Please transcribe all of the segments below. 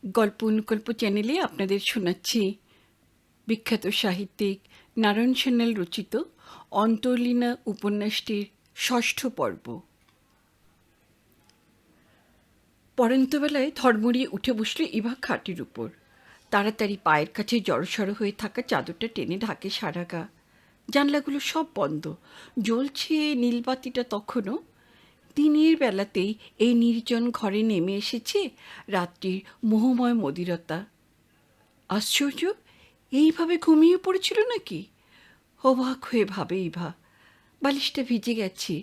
গল্প অনুকল্প চ্যানেলে আপনাদের শোনাচ্ছি বিখ্যাত সাহিত্যিক নারায়ণ সান্যাল রচিত অন্তর্লীনা উপন্যাসটির ৬ষ্ঠ পর্ব। পড়ন্তবেলায় ধর্মড়িয়ে উঠে বসল ইভা খাটের উপর। তাড়াতাড়ি পায়ের কাছে জড়সড় হয়ে থাকা চাদরটা টেনে ঢাকে সারা গা। জানলাগুলো সব বন্ধ, জ্বলছে নীলবাতিটা তখনও। দিনের বেলাতেই এই নির্জন ঘরে নেমে এসেছে রাত্রির মোহময় মদিরতা। আশ্চর্য, এইভাবে ঘুমিয়ে পড়েছিল নাকি? অবাক হয়ে ভাবে ইভা। বালিশটা ভিজে গেছে,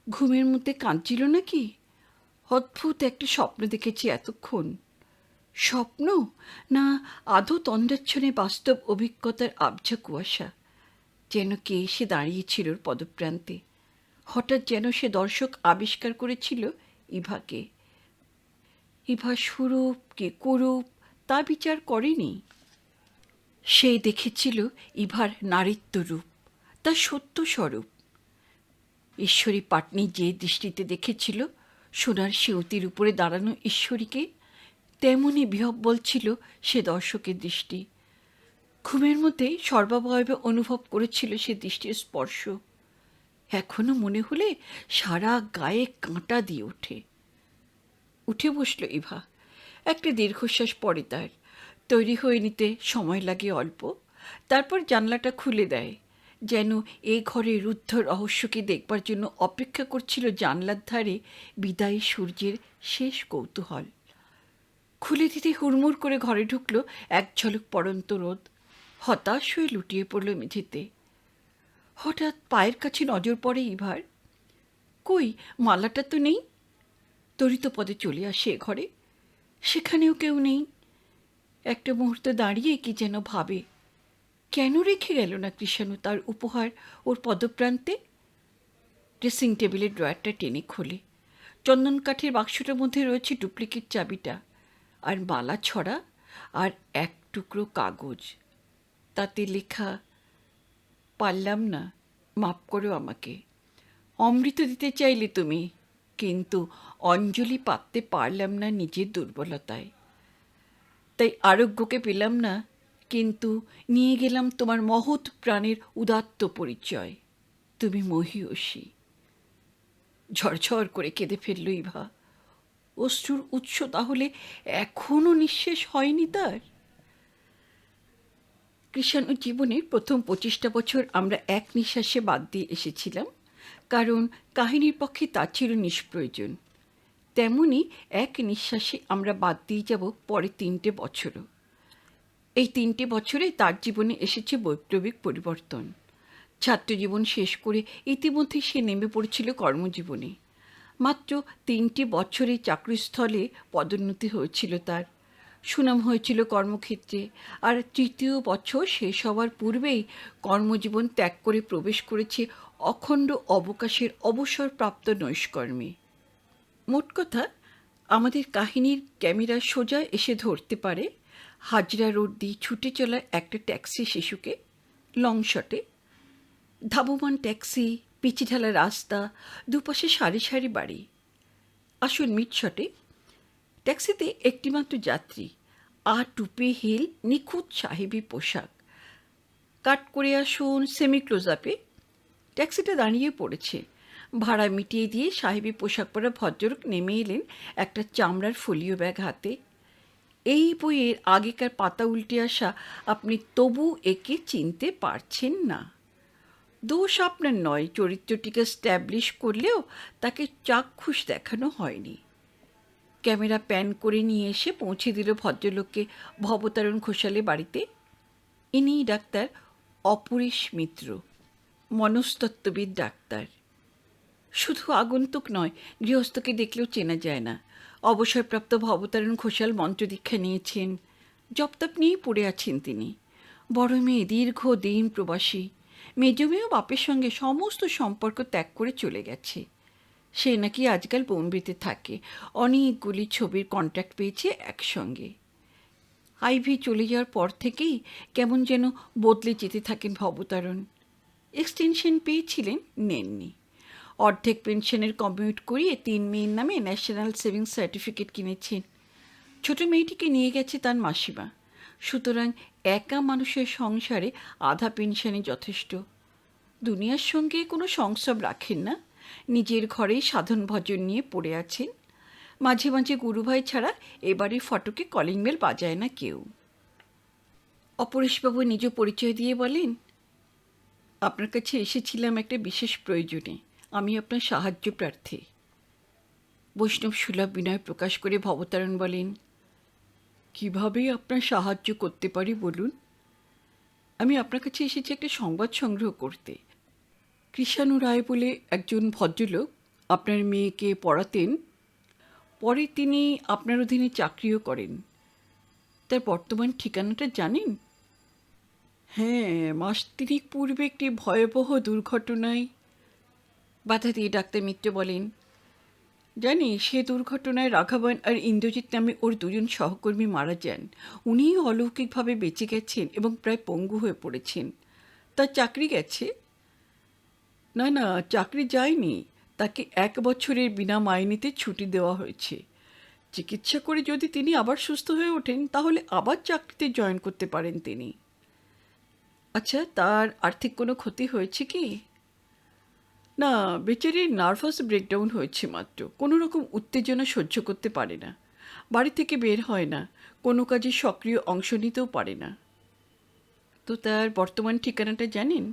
ঘুমের মধ্যে কাঁদছিল নাকি? অদ্ভুত একটা স্বপ্ন দেখেছি এতক্ষণ। স্বপ্ন না আধো তন্দ্রাচ্ছনে বাস্তব অভিজ্ঞতার আবঝা কুয়াশা? যেন কে এসে দাঁড়িয়েছিল ওর পদপ্রান্তে। হঠাৎ যেন সে দর্শক আবিষ্কার করেছিল ইভাকে। ইভা সুরূপ কি কুরূপ তা বিচার করেনি। সে দেখেছিল ইভার নারীত্ব রূপ, তার সত্য স্বরূপ। ঈশ্বরী পাটনি যে দৃষ্টিতে দেখেছিল সোনার সেঁউতির উপরে দাঁড়ানো ঈশ্বরীকে, তেমনই বিহ্বল ছিল সে দর্শকের দৃষ্টি। ঘুমের মধ্যেই সর্বাবয়বে অনুভব করেছিল সে দৃষ্টির স্পর্শ। এখনো মনে হলে সারা গায়ে কাঁটা দিয়ে ওঠে। উঠে বসল ইভা। একটা দীর্ঘশ্বাস পড়ে তার। তৈরি হয়ে নিতে সময় লাগে অল্প। তারপর জানলাটা খুলে দেয়, যেন এ ঘরে রুদ্ধ রহস্যকে দেখবার জন্য অপেক্ষা করছিল জানলার ধারে বিদায়ী সূর্যের শেষ কৌতূহল। খুলে দিতে হুড়মুড় করে ঘরে ঢুকল এক ঝলক পড়ন্ত রোদ। হতাশ হয়ে লুটিয়ে পড়ল মেঝেতে। হঠাৎ পায়ের কাছে নজর পড়ে ইভার। কই, মালাটা তো নেই। তরিত পদে চলে আসে ঘরে। সেখানেও কেউ নেই। একটা মুহূর্ত দাঁড়িয়ে কি যেন ভাবে, কেন রেখে গেল না কৃষাণু তার উপহার ওর পদপ্রান্তে। ড্রেসিং টেবিলের ড্রয়ারটা টেনে খোলে। চন্দন কাঠের বাক্সটার মধ্যে রয়েছে ডুপ্লিকেট চাবিটা, আর মালা ছড়া, আর এক টুকরো কাগজ। তাতে লেখা, পারলাম না, মাপ করো আমাকে। অমৃত দিতে চাইলে তুমি, কিন্তু অঞ্জলি পাততে পারলাম না নিজের দুর্বলতায়। তাই আরোগ্যকে পেলাম না, কিন্তু নিয়ে গেলাম তোমার মহৎ প্রাণের উদাত্ত পরিচয়। তুমি মহীয়সী। ঝরঝর করে কেঁদে ফেলল ইভা। অশ্রুর উৎস তাহলে এখনো নিঃশেষ হয়নি তার। কৃষাণু জীবনের প্রথম 25টা বছর আমরা এক নিঃশ্বাসে বাদ দিয়ে এসেছিলাম, কারণ কাহিনীর পক্ষে তা ছিল নিষ্প্রয়োজন। তেমনি এক নিঃশ্বাসে আমরা বাদ দিয়ে যাব পরে 3টে বছরও। এই 3টে বছরে তার জীবনে এসেছে বৈপ্লবিক পরিবর্তন। ছাত্রজীবন শেষ করে ইতিমধ্যে সে নেমে পড়েছিল কর্মজীবনে। মাত্র 3টে বছরে চাকরিস্থলে পদোন্নতি হয়েছিল তার, সুনাম হয়েছিল কর্মক্ষেত্রে, আর 3য় বছর শেষ হওয়ার পূর্বেই কর্মজীবন ত্যাগ করে প্রবেশ করেছে অখণ্ড অবকাশের অবসরপ্রাপ্ত নৈষ্কর্মে। মোট কথা, আমাদের কাহিনীর ক্যামেরা সোজা এসে ধরতে পারে হাজরা রোড দিয়ে ছুটে চলা একটা ট্যাক্সি শিশুকে লং শটে। ধাবমান ট্যাক্সি, পিচি ঢালা রাস্তা, দুপাশে সারি সারি বাড়ি। আসুন মিড শটে। ট্যাক্সিতে একটিমাত্র যাত্রী, টুপি হিল, নিখুঁত সাহেবী পোশাক। কাট করে আসুন সেমি ক্লোজ আপে। ট্যাক্সিটা দাঁড়িয়ে পড়েছে। ভাড়া মিটিয়ে দিয়ে সাহেবী পোশাক পরা ভদ্রলোক নেমে এলেন একটা চামড়ার ফোলিও ব্যাগ হাতে। এই বইয়ের আগেকার পাতা উল্টে আসা আপনি তবু একে চিনতে পারছেন না। দোষ আপনার নয়, চরিত্রটিকে স্ট্যাবলিশ করলেও তাকে চাক্ষুষ দেখানো হয়নি। ক্যামেরা প্যান করে নিয়ে এসে পৌঁছে দিল ভদ্রলোককে ভবতারণ ঘোষালে বাড়িতে। ইনিই ডাক্তার অপরেশ মিত্র, মনস্তত্ত্ববিদ ডাক্তার। শুধু আগন্তুক নয়, গৃহস্থকে দেখলেও চেনা যায় না। অবসরপ্রাপ্ত ভবতারণ ঘোষাল মন্ত্রদীক্ষা নিয়েছেন। জপতপ নিয়েই পড়ে আছেন তিনি। বড় মেয়ে দীর্ঘদিন প্রবাসী। মেজ মেয়েও বাপের সঙ্গে সমস্ত সম্পর্ক ত্যাগ করে চলে গেছে। সে নাকি আজকাল বোম্বেতে থাকে। অনেকগুলি ছবির কন্ট্রাক্ট পেয়েছে একসঙ্গে। আইভি চলে যাওয়ার পর থেকেই কেমন যেন বদলে যেতে থাকেন ভবতারণ। এক্সটেনশন পেয়েছিলেন, নেননি। অর্ধেক পেনশনের কমিউট করিয়ে 3 মেয়ের নামে ন্যাশনাল সেভিংস সার্টিফিকেট কিনেছেন। ছোট মেয়েটিকে নিয়ে গেছে তার মাসিমা। সুতরাং একা মানুষের সংসারে আধা পেনশনই যথেষ্ট। দুনিয়ার সঙ্গে কোনো সংস্রব রাখেন না, নিজের ঘরেই সাধন ভজন নিয়ে পড়ে আছেন। মাঝে মাঝে গুরুভাই ছাড়া এবারে ফটকে কলিং বেল বাজায় না কেউ। অপরেশবাবু নিজ পরিচয় দিয়ে বলেন, আপনার কাছে এসেছিলাম একটা বিশেষ প্রয়োজনে। আমি আপনার সাহায্য প্রার্থী। বৈষ্ণব সুলভ বিনয় প্রকাশ করে ভবতারণ বলেন, কিভাবে আপনার সাহায্য করতে পারি বলুন। আমি আপনার কাছে এসেছি একটা সংবাদ সংগ্রহ করতে। কৃষাণু রায় বলে একজন ভদ্রলোক আপনার মেয়েকে পড়াতেন, পরে তিনি আপনার অধীনে চাকরিও করেন। তার বর্তমান ঠিকানাটা জানেন? হ্যাঁ, মাস তিনেক পূর্বে একটি ভয়াবহ দুর্ঘটনায়। বাধা দিয়ে ডাক্তার মিত্র বলেন, জানি সে দুর্ঘটনায় রাঘবন আর ইন্দ্রজিৎ নামে ওর দুজন সহকর্মী মারা যান। উনিই অলৌকিকভাবে বেঁচে গেছেন এবং প্রায় পঙ্গু হয়ে পড়েছেন। তার চাকরি গেছে? না না, চাকরি যায়নি। তাকে 1 বছরের বিনা মাইনেতে ছুটি দেওয়া হয়েছে। চিকিৎসা করে যদি তিনি আবার সুস্থ হয়ে ওঠেন তাহলে আবার চাকরিতে জয়েন করতে পারেন তিনি। আচ্ছা, তার আর্থিক কোনো ক্ষতি হয়েছে কি? না, বেচারির নার্ভাস ব্রেকডাউন হয়েছে মাত্র। কোনো রকম উত্তেজনা সহ্য করতে পারে না, বাড়ি থেকে বের হয় না, কোনো কাজে সক্রিয় অংশ নিতেও পারে না। তো তার বর্তমান ঠিকানাটা জানেন?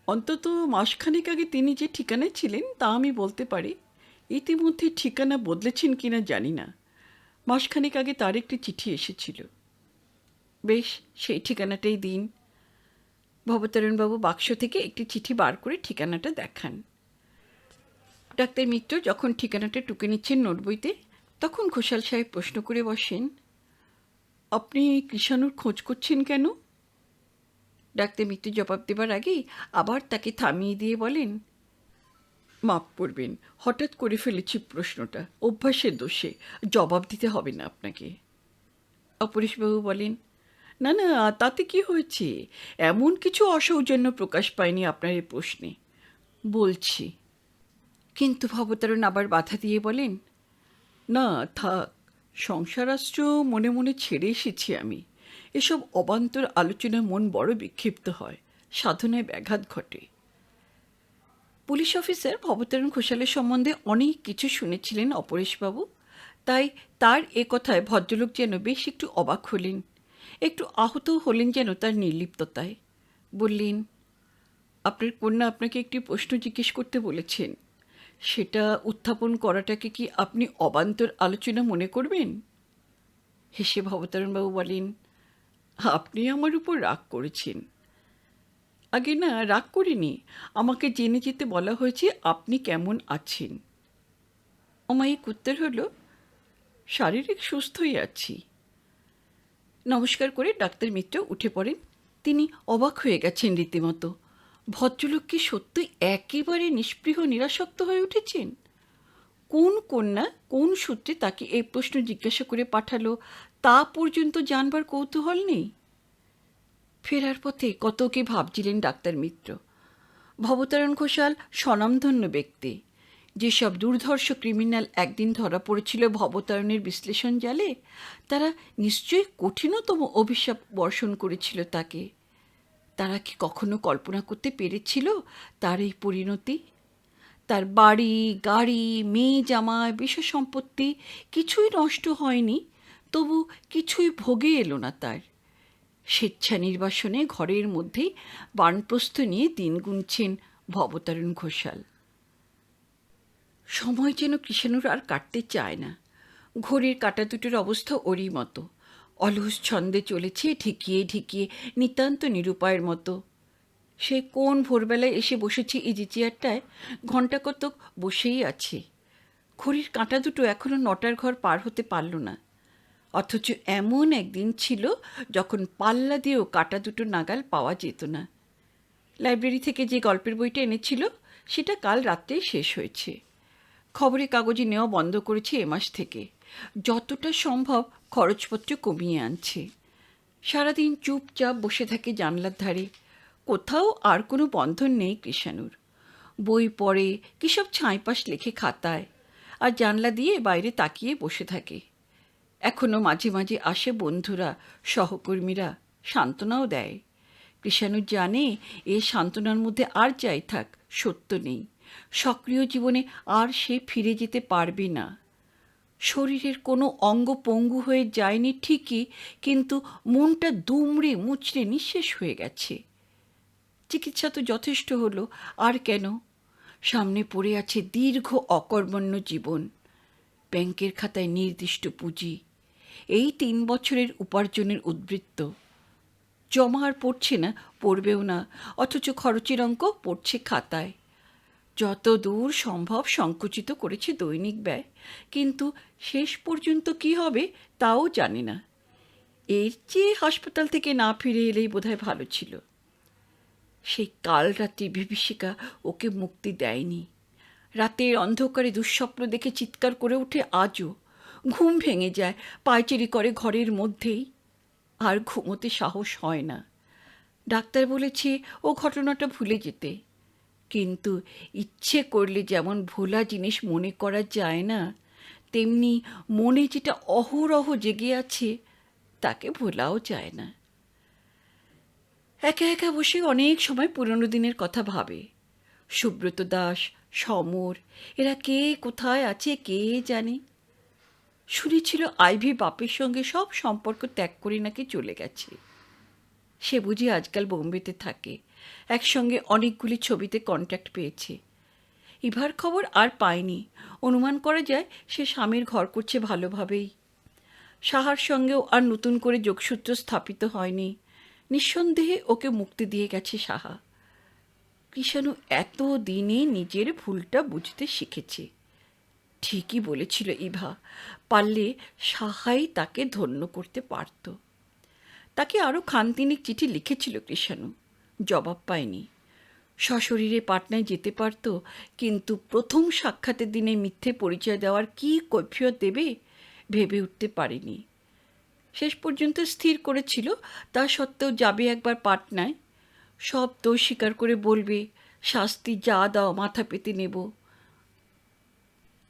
অন্তত মাসখানেক আগে তিনি যে ঠিকানায় ছিলেন তা আমি বলতে পারি। ইতিমধ্যে ঠিকানা বদলেছেন কিনা জানি না। মাসখানেক আগে তার একটি চিঠি এসেছিল। বেশ, সেই ঠিকানাটাই দিন। ভবতারণবাবু বাক্স থেকে একটি চিঠি বার করে ঠিকানাটা দেখান। ডাক্তার মিত্র যখন ঠিকানাটা টুকে নিচ্ছেন নোট বইতে, তখন ঘোষাল সাহেব প্রশ্ন করে বসেন, আপনি কৃষাণুর খোঁজ করছেন কেন? ডাক্তার মিত্র জবাব দেবার আগেই আবার তাকে থামিয়ে দিয়ে বলেন, মাপ করবেন, হঠাৎ করে ফেলেছি প্রশ্নটা, অভ্যাসের দোষে। জবাব দিতে হবে না আপনাকে। অপরেশবাবু বলেন, না না, তাতে কি হয়েছে? এমন কিছু অসৌজন্য প্রকাশ পায়নি আপনার এই প্রশ্নে। বলছি। কিন্তু ভবতারণ আবার বাধা দিয়ে বলেন, না থাক, সংসারাস্ত্র মনে মনে ছেড়ে এসেছি আমি। এসব অবান্তর আলোচনায় মন বড় বিক্ষিপ্ত হয়, সাধনায় ব্যাঘাত ঘটে। পুলিশ অফিসার ভবতারণ ঘোষালের সম্বন্ধে অনেক কিছু শুনেছিলেন অপরেশবাবু, তাই তার এ কথায় ভদ্রলোক যেন বেশ একটু অবাক হলেন, একটু আহতও হলেন যেন তার নির্লিপ্ততায়। বললেন, আপনার কন্যা আপনাকে একটি প্রশ্ন জিজ্ঞেস করতে বলেছেন। সেটা উত্থাপন করাটাকে কি আপনি অবান্তর আলোচনা মনে করবেন? হেসে ভবতারণবাবু বলেন, আপনি আমার উপর রাগ করেছেন। আগে না, রাগ করিনি। আমাকে জেনে যেতে বলা হয়েছে আপনি কেমন আছেন। অমায়িক উত্তর হলো, শারীরিক সুস্থই আছি। নমস্কার করে ডাক্তার মিত্র উঠে পড়েন। তিনি অবাক হয়ে গেছেন রীতিমতো। ভদ্রলোক কি সত্যই একেবারে নিষ্পৃহ নিরাসক্ত হয়ে উঠেছেন? কোন কন্যা কোন সূত্রে তাকে এই প্রশ্ন জিজ্ঞাসা করে পাঠালো তা পর্যন্ত জানবার কৌতূহল নেই। ফেরার পথে কত কি ভাবছিলেন ডাক্তার মিত্র। ভবতারণ ঘোষাল স্বনামধন্য ব্যক্তি। যেসব দুর্ধর্ষ ক্রিমিনাল একদিন ধরা পড়েছিল ভবতারণের বিশ্লেষণ জালে, তারা নিশ্চয়ই কঠিনতম অভিশাপ বর্ষণ করেছিল তাকে। তারা কি কখনো কল্পনা করতে পেরেছিল তার এই পরিণতি? তার বাড়ি গাড়ি, মেয়ে জামাই, বিষয় সম্পত্তি কিছুই নষ্ট হয়নি, তবু কিছুই ভোগে এলো না তার। স্বেচ্ছা নির্বাসনে ঘরের মধ্যেই বানপ্রস্থ নিয়ে দিন গুনছেন ভবতারণ ঘোষাল। সময় যেন কৃষাণুর আর কাটতে চায় না। ঘড়ির কাঁটা দুটোর অবস্থা ওরই মতো, অলস ছন্দে চলেছে ঢিকিয়ে ঢিকিয়ে, নিতান্ত নিরুপায়ের মতো। সে কোন ভোরবেলায় এসে বসেছে ইজি চেয়ারটায়, ঘণ্টা কতক বসেই আছে। ঘড়ির কাঁটা দুটো এখনও 9টার ঘর পার হতে পারল না। অথচ এমন একদিন ছিল যখন পাল্লা দিয়েও কাঁটা দুটো নাগাল পাওয়া যেত না। লাইব্রেরি থেকে যে গল্পের বইটা এনেছিল সেটা কাল রাত্রেই শেষ হয়েছে। খবরের কাগজে নেওয়া বন্ধ করেছে এ মাস থেকে। যতটা সম্ভব খরচপত্র কমিয়ে আনছে। সারাদিন চুপচাপ বসে থাকে জানলার ধারে। কোথাও আর কোনো বন্ধন নেই কৃষাণুর। বই পড়ে, কী সব ছাইপাশ লেখে খাতায়, আর জানলা দিয়ে বাইরে তাকিয়ে বসে থাকে। এখনো মাঝে মাঝে আসে বন্ধুরা, সহকর্মীরা, সান্ত্বনাও দেয়। কৃষাণু জানে এ সান্ত্বনার মধ্যে আর যাই থাক, সত্য নেই। সক্রিয় জীবনে আর সে ফিরে যেতে পারবে না। শরীরের কোনো অঙ্গ পঙ্গু হয়ে যায়নি ঠিকই, কিন্তু মনটা দুমড়ে মুচড়ে নিঃশেষ হয়ে গেছে। চিকিৎসা তো যথেষ্ট হলো, আর কেন? সামনে পড়ে আছে দীর্ঘ অকর্মণ্য জীবন, ব্যাংকের খাতায় নির্দিষ্ট পুঁজি, এই 3 বছরের উপার্জনের উদ্বৃত্ত। জমা আর পড়ছে না, পড়বেও না, অথচ খরচের অঙ্ক পড়ছে খাতায়। যত দূর সম্ভব সংকুচিত করেছে দৈনিক ব্যয়, কিন্তু শেষ পর্যন্ত কি হবে তাও জানে না। এর চেয়ে হাসপাতাল থেকে না ফিরে এলেই বোধহয় ভালো ছিল। সেই কাল রাত্রি বিভীষিকা ওকে মুক্তি দেয়নি। রাতের অন্ধকারে দুঃস্বপ্ন দেখে চিৎকার করে ওঠে আজও। ঘুম ভেঙে যায়, পায়চারি করে ঘরের মধ্যেই। আর ঘুমোতে সাহস হয় না। ডাক্তার বলেছে ও ঘটনাটা ভুলে যেতে, কিন্তু ইচ্ছে করলে যেমন ভোলা জিনিস মনে করা যায় না, তেমনি মনে যেটা অহরহ জেগে আছে তাকে ভোলাও যায় না। একা একা বসে অনেক সময় পুরনো দিনের কথা ভাবে। সুব্রত দাস, সমর, এরা কে কোথায় আছে কে জানে। শুনেছিল আইভি বাপের সঙ্গে সব সম্পর্ক ত্যাগ করে নাকি চলে গেছে। সে বুঝি আজকাল বোম্বেতে থাকে, একসঙ্গে অনেকগুলি ছবিতে কন্ট্যাক্ট পেয়েছে। ইভার খবর আর পায়নি। অনুমান করা যায় সে স্বামীর ঘর করছে ভালোভাবেই। সাহার সঙ্গেও আর নতুন করে যোগসূত্র স্থাপিত হয়নি। নিঃসন্দেহে ওকে মুক্তি দিয়ে গেছে সাহা। কৃষাণু এত দিনে নিজের ভুলটা বুঝতে শিখেছে। ঠিকই বলেছিল ইভা, পারলে সাহাই তাকে ধন্য করতে পারত। তাকে আরও খানতিনিক চিঠি লিখেছিল কৃষাণু, জবাব পায়নি। সশরীরে পাটনায় যেতে পারত, কিন্তু প্রথম সাক্ষাতের দিনে মিথ্যে পরিচয় দেওয়ার কী কৈফিয়ত দেবে ভেবে উঠতে পারেনি। শেষ পর্যন্ত স্থির করেছিল তা সত্ত্বেও যাবে একবার পাটনায়। সব দোষ স্বীকার করে বলবে, শাস্তি যা দাও মাথা পেতে নেব,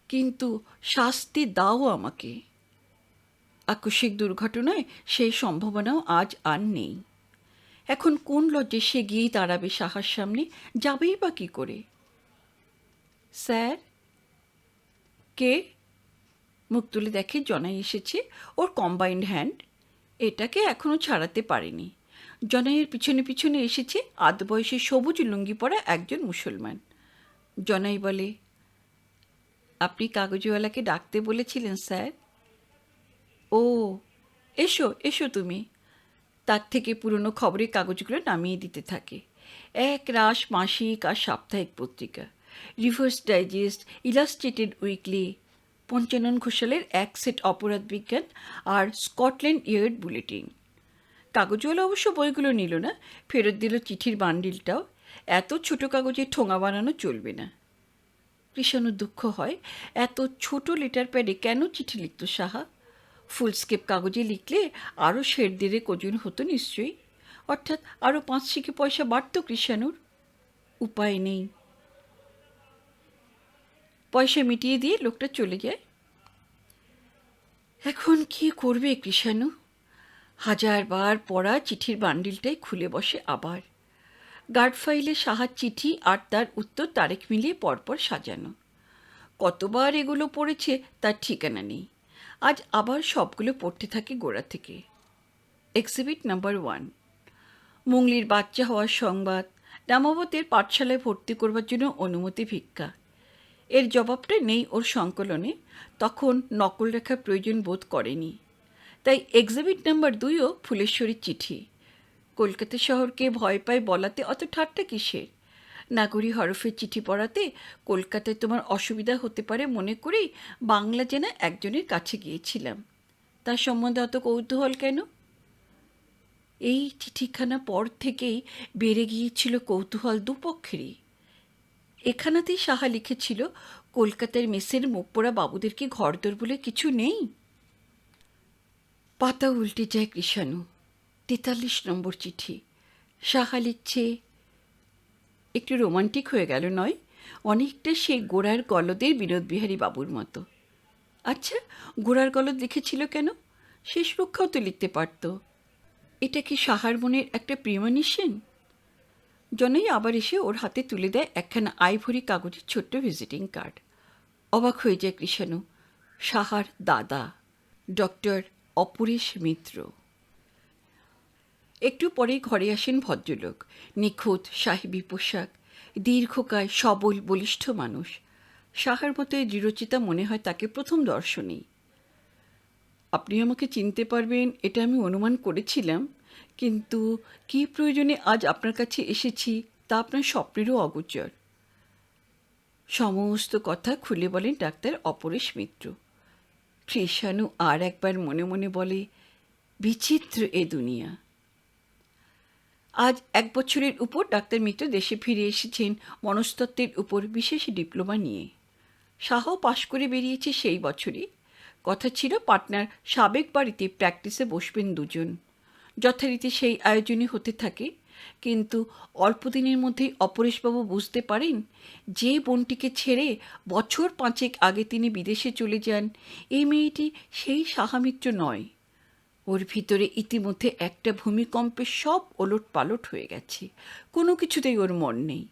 কিন্তু শাস্তি দাও আমাকে। আকস্মিক দুর্ঘটনায় সেই সম্ভাবনাও আজ আর নেই। এখন কোন লজ্জে সে গিয়েই দাঁড়াবে সাহার সামনে? যাবেই বা কী করে? স্যার? কে? মুখ তুলে দেখে জনাই এসেছে, ওর কম্বাইন্ড হ্যান্ড। এটাকে এখনও ছাড়াতে পারেনি। জনাইয়ের পিছনে পিছনে এসেছে আধ বয়সে সবুজ লুঙ্গি পরা একজন মুসলমান। জনাই বলে, আপনি কাগজওয়ালাকে ডাকতে বলেছিলেন স্যার? ও, এসো এসো তুমি। তার থেকে পুরনো খবরের কাগজগুলো নামিয়ে দিতে থাকে। এক রাশ মাসিক আর সাপ্তাহিক পত্রিকা, Reader's Digest, Illustrated Weekly, Panchanan ঘোষালের এক সেট অপরাধ বিজ্ঞান আর স্কটল্যান্ড ইয়ার্ড বুলেটিন। কাগজওয়ালা অবশ্য বইগুলো নিল না, ফেরত দিল চিঠির বান্ডিলটাও। এত ছোট কাগজে ঠোঙা বানানো চলবে না। কৃষাণুর দুঃখ হয়, এত ছোট লেটার প্যাডে কেন চিঠি লিখত সাহা? ফুলস্কেপ কাগজে লিখলে আরও 1.5 ওজন হতো নিশ্চয়ই, অর্থাৎ আরও 5 শিখে পয়সা বাড়ত কৃষাণুর। উপায় নেই। পয়সা মিটিয়ে দিয়ে লোকটা চলে যায়। এখন কি করবে কৃষাণু? হাজারবার পড়া চিঠির বান্ডিলটাই খুলে বসে আবার। গার্ড ফাইলে সাহার চিঠি আর তার উত্তর তারিখ মিলিয়ে পরপর সাজানো। কতবার এগুলো পড়েছে তার ঠিকানা নেই। আজ আবার সবগুলো পড়তে থাকে গোড়া থেকে। এক্সিবিট নাম্বার 1, মুঙ্গলির বাচ্চা হওয়ার সংবাদ, রামাবতের পাঠশালায় ভর্তি করবার জন্য অনুমতি ভিক্ষা। এর জবাবটা নেই ওর সংকলনে, তখন নকল রেখার প্রয়োজন বোধ করেনি। তাই এক্সিবিট নাম্বার 2ও ফুলেশ্বরীর চিঠি। কলকাতা শহরকে ভয় পায় বলাতে অত ঠাট্টা কিসের? নাগরী হরফের চিঠি পড়াতে কলকাতায় তোমার অসুবিধা হতে পারে মনে করেই বাংলা জেনা একজনের কাছে গিয়েছিলাম। তার সম্বন্ধে অত কৌতূহল কেন? এই চিঠিখানা পর থেকেই বেড়ে গিয়েছিল কৌতূহল দুপক্ষেরই। এখানাতেই সাহা লিখেছিল, কলকাতার মেসের মুখ পোড়া বাবুদের কি ঘরদোর বলে কিছু নেই? পাতা উল্টে যায় কৃষাণু। 43 নম্বর চিঠি। সাহা লিখছে, একটু রোমান্টিক হয়ে গেল নয়? অনেকটা সেই গোড়ার গলদের বিনোদ বিহারী বাবুর মতো। আচ্ছা, গোড়ার গলদ লিখেছিল কেন? শেষ রক্ষাও তো লিখতে পারত। এটা কি সাহার মনের একটা প্রিমনিশন? জনই আবার এসে ওর হাতে তুলে দেয় একখানা আইভরি কাগজের ছোট্ট ভিজিটিং কার্ড। অবাক হয়ে যায় কৃষাণু। সাহার দাদা, ডক্টর অপরেশ মিত্র। একটু পরেই ঘরে আসেন ভদ্রলোক, নিখুঁত সাহেবী পোশাক, দীর্ঘকায় সবল বলিষ্ঠ মানুষ। সাহার মতো এই দৃঢ়চিতা মনে হয় তাকে প্রথম দর্শনেই। আপনি আমাকে চিনতে পারবেন এটা আমি অনুমান করেছিলাম, কিন্তু কী প্রয়োজনে আজ আপনার কাছে এসেছি তা আপনার স্বপ্নেরও অগোচর। সমস্ত কথা খুলে বলেন ডাক্তার অপরেশ মিত্র। কৃষাণু আর একবার মনে মনে বলে, বিচিত্র এ দুনিয়া। আজ 1 বছরের উপর ডাক্তার মিত্র দেশে ফিরে এসেছেন মনস্তত্ত্বের উপর বিশেষ ডিপ্লোমা নিয়ে। শাহও পাশ করে বেরিয়েছে সেই বছরই। কথা ছিল পাটনার সাবেক বাড়িতে প্র্যাকটিসে বসবেন দুজন। যথারীতি সেই আয়োজনই হতে থাকে, কিন্তু অল্প দিনের মধ্যেই অপরেশবাবু বুঝতে পারেন যে বোনটিকে ছেড়ে বছর 5 আগে তিনি বিদেশে চলে যান, এই মেয়েটি সেই সাহামিত্র নয়। ওর ভিতরে ইতিমধ্যে একটা ভূমিকম্পে সব ওলট পালট হয়ে গেছে। কোনো কিছুতেই ওর মন নেই।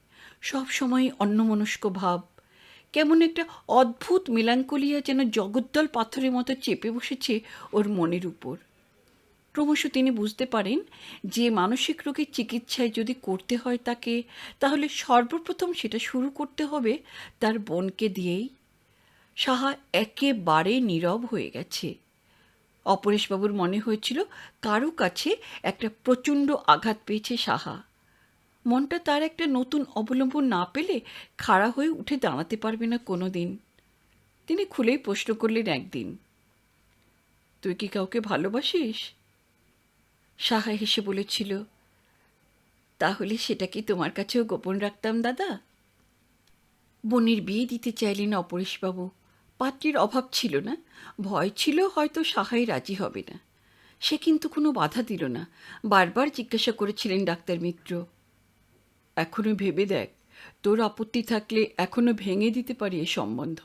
সব সময় অন্যমনস্ক ভাব। কেমন একটা অদ্ভুত মেলাঙ্কোলিয়া যেন জগদ্দল পাথরের মতো চেপে বসেছে ওর মনের উপর। ক্রমশ তিনি বুঝতে পারেন যে মানসিক রোগের চিকিৎসায় যদি করতে হয় তাকে, তাহলে সর্বপ্রথম সেটা শুরু করতে হবে তার বোনকে দিয়েই। সাহা একেবারে নীরব হয়ে গেছে। অপরেশবাবুর মনে হয়েছিল কারো কাছে একটা প্রচণ্ড আঘাত পেয়েছে সাহা। মনটা তার একটা নতুন অবলম্বন না পেলে খাড়া হয়ে উঠে দাঁড়াতে পারবে না কোনো দিন। তিনি খুলেই প্রশ্ন করলেন একদিন, তুই কি কাউকে ভালোবাসিস? সাহা হেসে বলেছিল, তাহলে সেটা কি তোমার কাছেও গোপন রাখতাম দাদা? বোনের বিয়ে দিতে চাইলেন অপরেশবাবু। পাত্রীর অভাব ছিল না, ভয় ছিল হয়তো সাহাই রাজি হবে না। সে কিন্তু কোনো বাধা দিল না। বারবার জিজ্ঞাসা করেছিলেন ডাক্তার মিত্র, এখনো ভেবে দেখ, তোর আপত্তি থাকলে এখনো ভেঙে দিতে পারি এ সম্বন্ধ।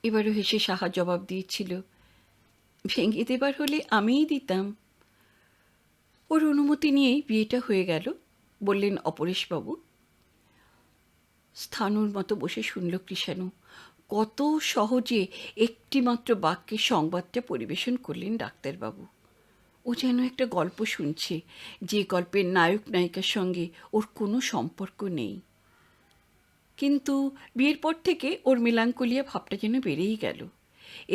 এবারও হেসে সাহা জবাব দিয়েছিল, ভেঙে দেবার হলে আমিই দিতাম। ওর অনুমতি নিয়েই বিয়েটা হয়ে গেল, বললেন অপরেশবাবু। স্থানুর মতো বসে শুনল কৃষাণু। কত সহজে একটিমাত্র বাক্যে সংবাদটা পরিবেশন করলেন ডাক্তারবাবু। ও যেন একটা গল্প শুনছে, যে গল্পের নায়ক নায়িকার সঙ্গে ওর কোনো সম্পর্ক নেই। কিন্তু বিয়ের পর থেকে ওর মেলাঙ্কোলিয়া ভাবটা যেন বেড়েই গেল।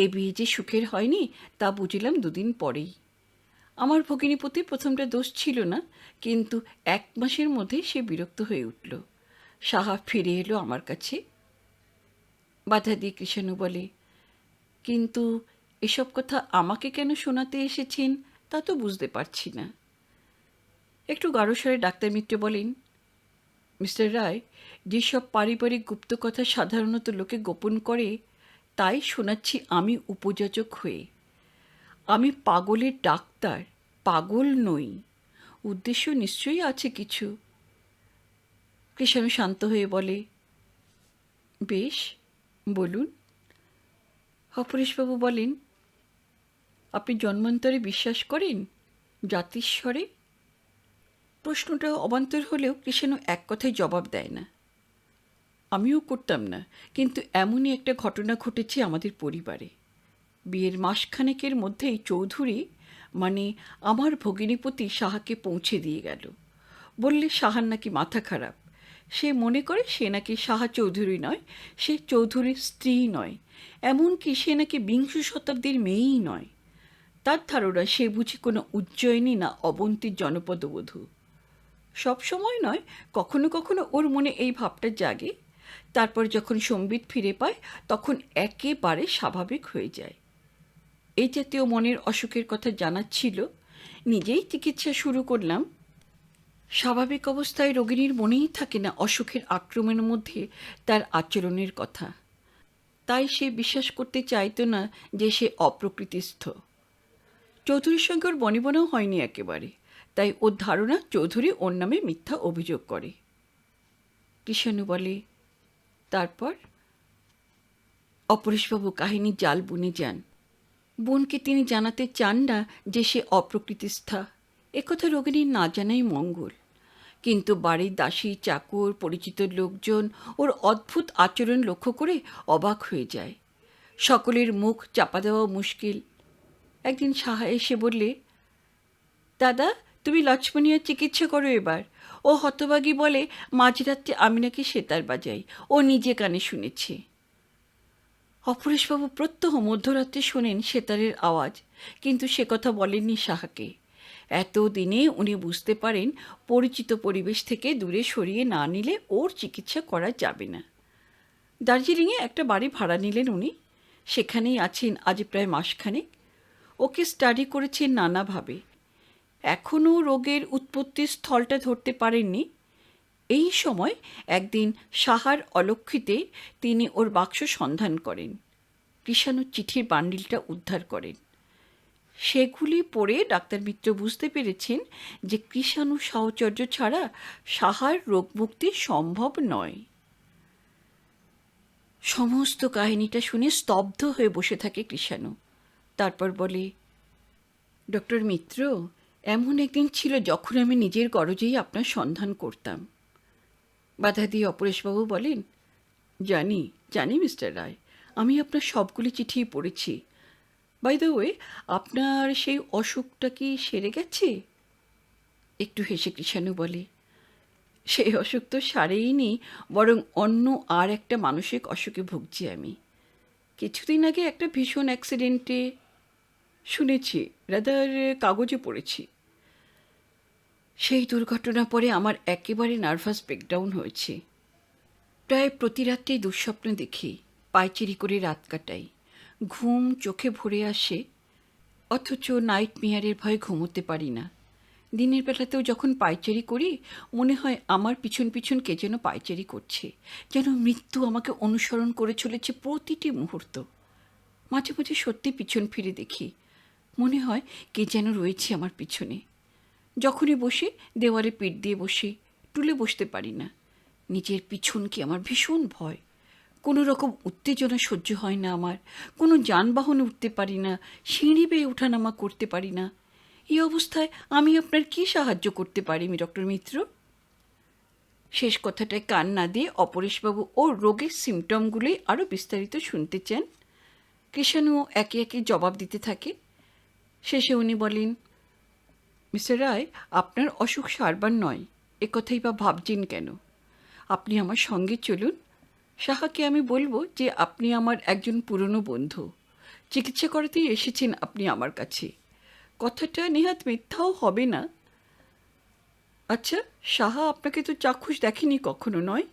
এ বিয়ে যে সুখের হয়নি তা বুঝলাম 2 দিন পরেই। আমার ভগিনীপতি প্রথমটা দোষ ছিল না, কিন্তু 1 মাসের মধ্যে সে বিরক্ত হয়ে উঠল। সাহা ফিরে এলো আমার কাছে। বাধা দিয়ে কৃষাণু বলে, কিন্তু এসব কথা আমাকে কেন শোনাতে এসেছেন তা তো বুঝতে পারছি না। একটু গাঢ়স্বরে ডাক্তার মিত্র বলেন, মিস্টার রায়, যেসব পারিবারিক গুপ্ত কথা সাধারণত লোকে গোপন করে তাই শোনাচ্ছি আমি উপযাচক হয়ে। আমি পাগলের ডাক্তার, পাগল নই। উদ্দেশ্য নিশ্চয়ই আছে কিছু। কৃষাণু শান্ত হয়ে বলে, বেশ, বলুন। অপরেশবাবু বলেন, আপনি জন্মান্তরে বিশ্বাস করেন, জাতিস্বরে? প্রশ্নটা অবান্তর হলেও কৃষাণু এক কথায় জবাব দেয় না। আমিও করতাম না, কিন্তু এমনই একটা ঘটনা ঘটেছে আমাদের পরিবারে। বিয়ের মাসখানেকের মধ্যেই চৌধুরী, মানে আমার ভগিনীপতি, সাহাকে পৌঁছে দিয়ে গেল। বললে সাহার নাকি মাথা খারাপ। সে মনে করে সে নাকি সাহা চৌধুরী নয়, সে চৌধুরীর স্ত্রী নয়, এমনকি সে নাকি 20 শতাব্দীর মেয়েই নয়। তার ধারণা সে বুঝি কোনো উজ্জয়িনী না অবন্তীর জনপদবধূ। সব সময় নয়, কখনো কখনো ওর মনে এই ভাবটা জাগে। তারপর যখন সম্বিত ফিরে পায় তখন একেবারে স্বাভাবিক হয়ে যায়। এই জাতীয় মনের অসুখের কথা জানাচ্ছিল, নিজেই চিকিৎসা শুরু করলাম। স্বাভাবিক অবস্থায় রোগিণীর মনেই থাকে না অসুখের আক্রমণের মধ্যে তার আচরণের কথা। তাই সে বিশ্বাস করতে চাইতো না যে সে অপ্রকৃতিস্থ। চৌধুরীর সঙ্গে ওর বনিবনাও হয়নি একেবারে, তাই ওর ধারণা চৌধুরী ওর নামে মিথ্যা অভিযোগ করে। কৃষাণু বলে, তারপর? অপরেশবাবু কাহিনীর জাল বুনে যান। বোনকে তিনি জানাতে চান না যে সে অপ্রকৃতিস্থা, একথা রোগিণীর না জানাই মঙ্গল। কিন্তু বাড়ির দাসী, চাকর, পরিচিত লোকজন ওর অদ্ভুত আচরণ লক্ষ্য করে অবাক হয়ে যায়। সকলের মুখ চাপা দেওয়া মুশকিল। একদিন সাহা এসে বললে, দাদা, তুমি লক্ষ্মণীয়ার চিকিৎসা করো এবার। ও হতভাগী বলে মাঝরাত্রে আমি নাকি সেতার বাজাই, ও নিজে কানে শুনেছে। অপরেশবাবু প্রত্যহ মধ্যরাত্রে শোনেন সেতারের আওয়াজ, কিন্তু সে কথা বলেননি সাহাকে। এতদিনে উনি বুঝতে পারেন পরিচিত পরিবেশ থেকে দূরে সরিয়ে না নিলে ওর চিকিৎসা করা যাবে না। দার্জিলিংয়ে একটা বাড়ি ভাড়া নিলেন উনি। সেখানেই আছেন আজ প্রায় মাসখানেক। ওকে স্টাডি করেছেন নানাভাবে। এখনও রোগের উৎপত্তির স্থলটা ধরতে পারেননি। এই সময় একদিন সাহার অলক্ষিতে তিনি ওর বাক্স সন্ধান করেন। কৃষাণুর চিঠির বান্ডিলটা উদ্ধার করেন। সেগুলি পড়ে ডাক্তার মিত্র বুঝতে পেরেছেন যে কৃষাণু সাহচর্য ছাড়া সাহার রোগমুক্তি সম্ভব নয়। সমস্ত কাহিনীটা শুনে স্তব্ধ হয়ে বসে থাকে কৃষাণু। তারপর বলে, ডক্টর মিত্র, এমন একদিন ছিল যখন আমি নিজের গরজেই আপনার সন্ধান করতাম। বাধা দিয়ে অপরেশবাবু বলেন, জানি জানি মিস্টার রায়, আমি আপনার সবগুলি চিঠিই পড়েছি। বাই দ্য ওয়ে, আপনার সেই অসুখটা কি সেরে গেছে? একটু হেসে কৃষাণু বলে, সেই অসুখ তো সারেইনি, বরং অন্য আর একটা মানসিক অসুখে ভুগছি আমি। কিছুদিন আগে একটা ভীষণ অ্যাক্সিডেন্টে, শুনেছি, রাদার কাগজে পড়েছি। সেই দুর্ঘটনা পরে আমার একেবারে নার্ভাস ব্রেকডাউন হয়েছে। প্রায় প্রতি রাত্রেই দুঃস্বপ্ন দেখি, পায়চারি করে রাত কাটাই, ঘুম চোখে ভরে আসে, অথচ নাইট মেয়ারের ভয়ে ঘুমোতে পারি না। দিনের বেলাতেও যখন পায়চারি করি মনে হয় আমার পিছন পিছন কে যেন পায়চারি করছে, যেন মৃত্যু আমাকে অনুসরণ করে চলেছে প্রতিটি মুহূর্ত। মাঝে মাঝে সত্যি পিছন ফিরে দেখি, মনে হয় কে যেন রয়েছে আমার পিছনে। যখনই বসি দেওয়ালে পিঠ দিয়ে বসি, টুলে বসতে পারি না। নিজের পিছনকে আমার ভীষণ ভয়। কোনো রকম উত্তেজনা সহ্য হয় না আমার। কোনো যানবাহনে উঠতে পারি না, সিঁড়ি বেয়ে ওঠানামা করতে পারি না। এই অবস্থায় আমি আপনার কী সাহায্য করতে পারি ডক্টর মিত্র? শেষ কথাটায় কান না দিয়ে অপরেশবাবু ওর রোগের সিমটমগুলোই আরও বিস্তারিত শুনতে চান। কৃষাণু একে একে জবাব দিতে থাকে। শেষে উনি বলেন, মিস্টার রায়, আপনার অসুখ সারবার নয়, এ কথাই বা ভাবছেন কেন? আপনি আমার সঙ্গে চলুন। সাহাকে আমি বলবো যে আপনি আমার একজন পুরনো বন্ধু, চিকিৎসা করাতেই এসেছেন আপনি আমার কাছে। কথাটা নেহাত মিথ্যাও হবে না। আচ্ছা, সাহা আপনাকে তো চাক্ষুষ দেখেনি কখনো, নয়?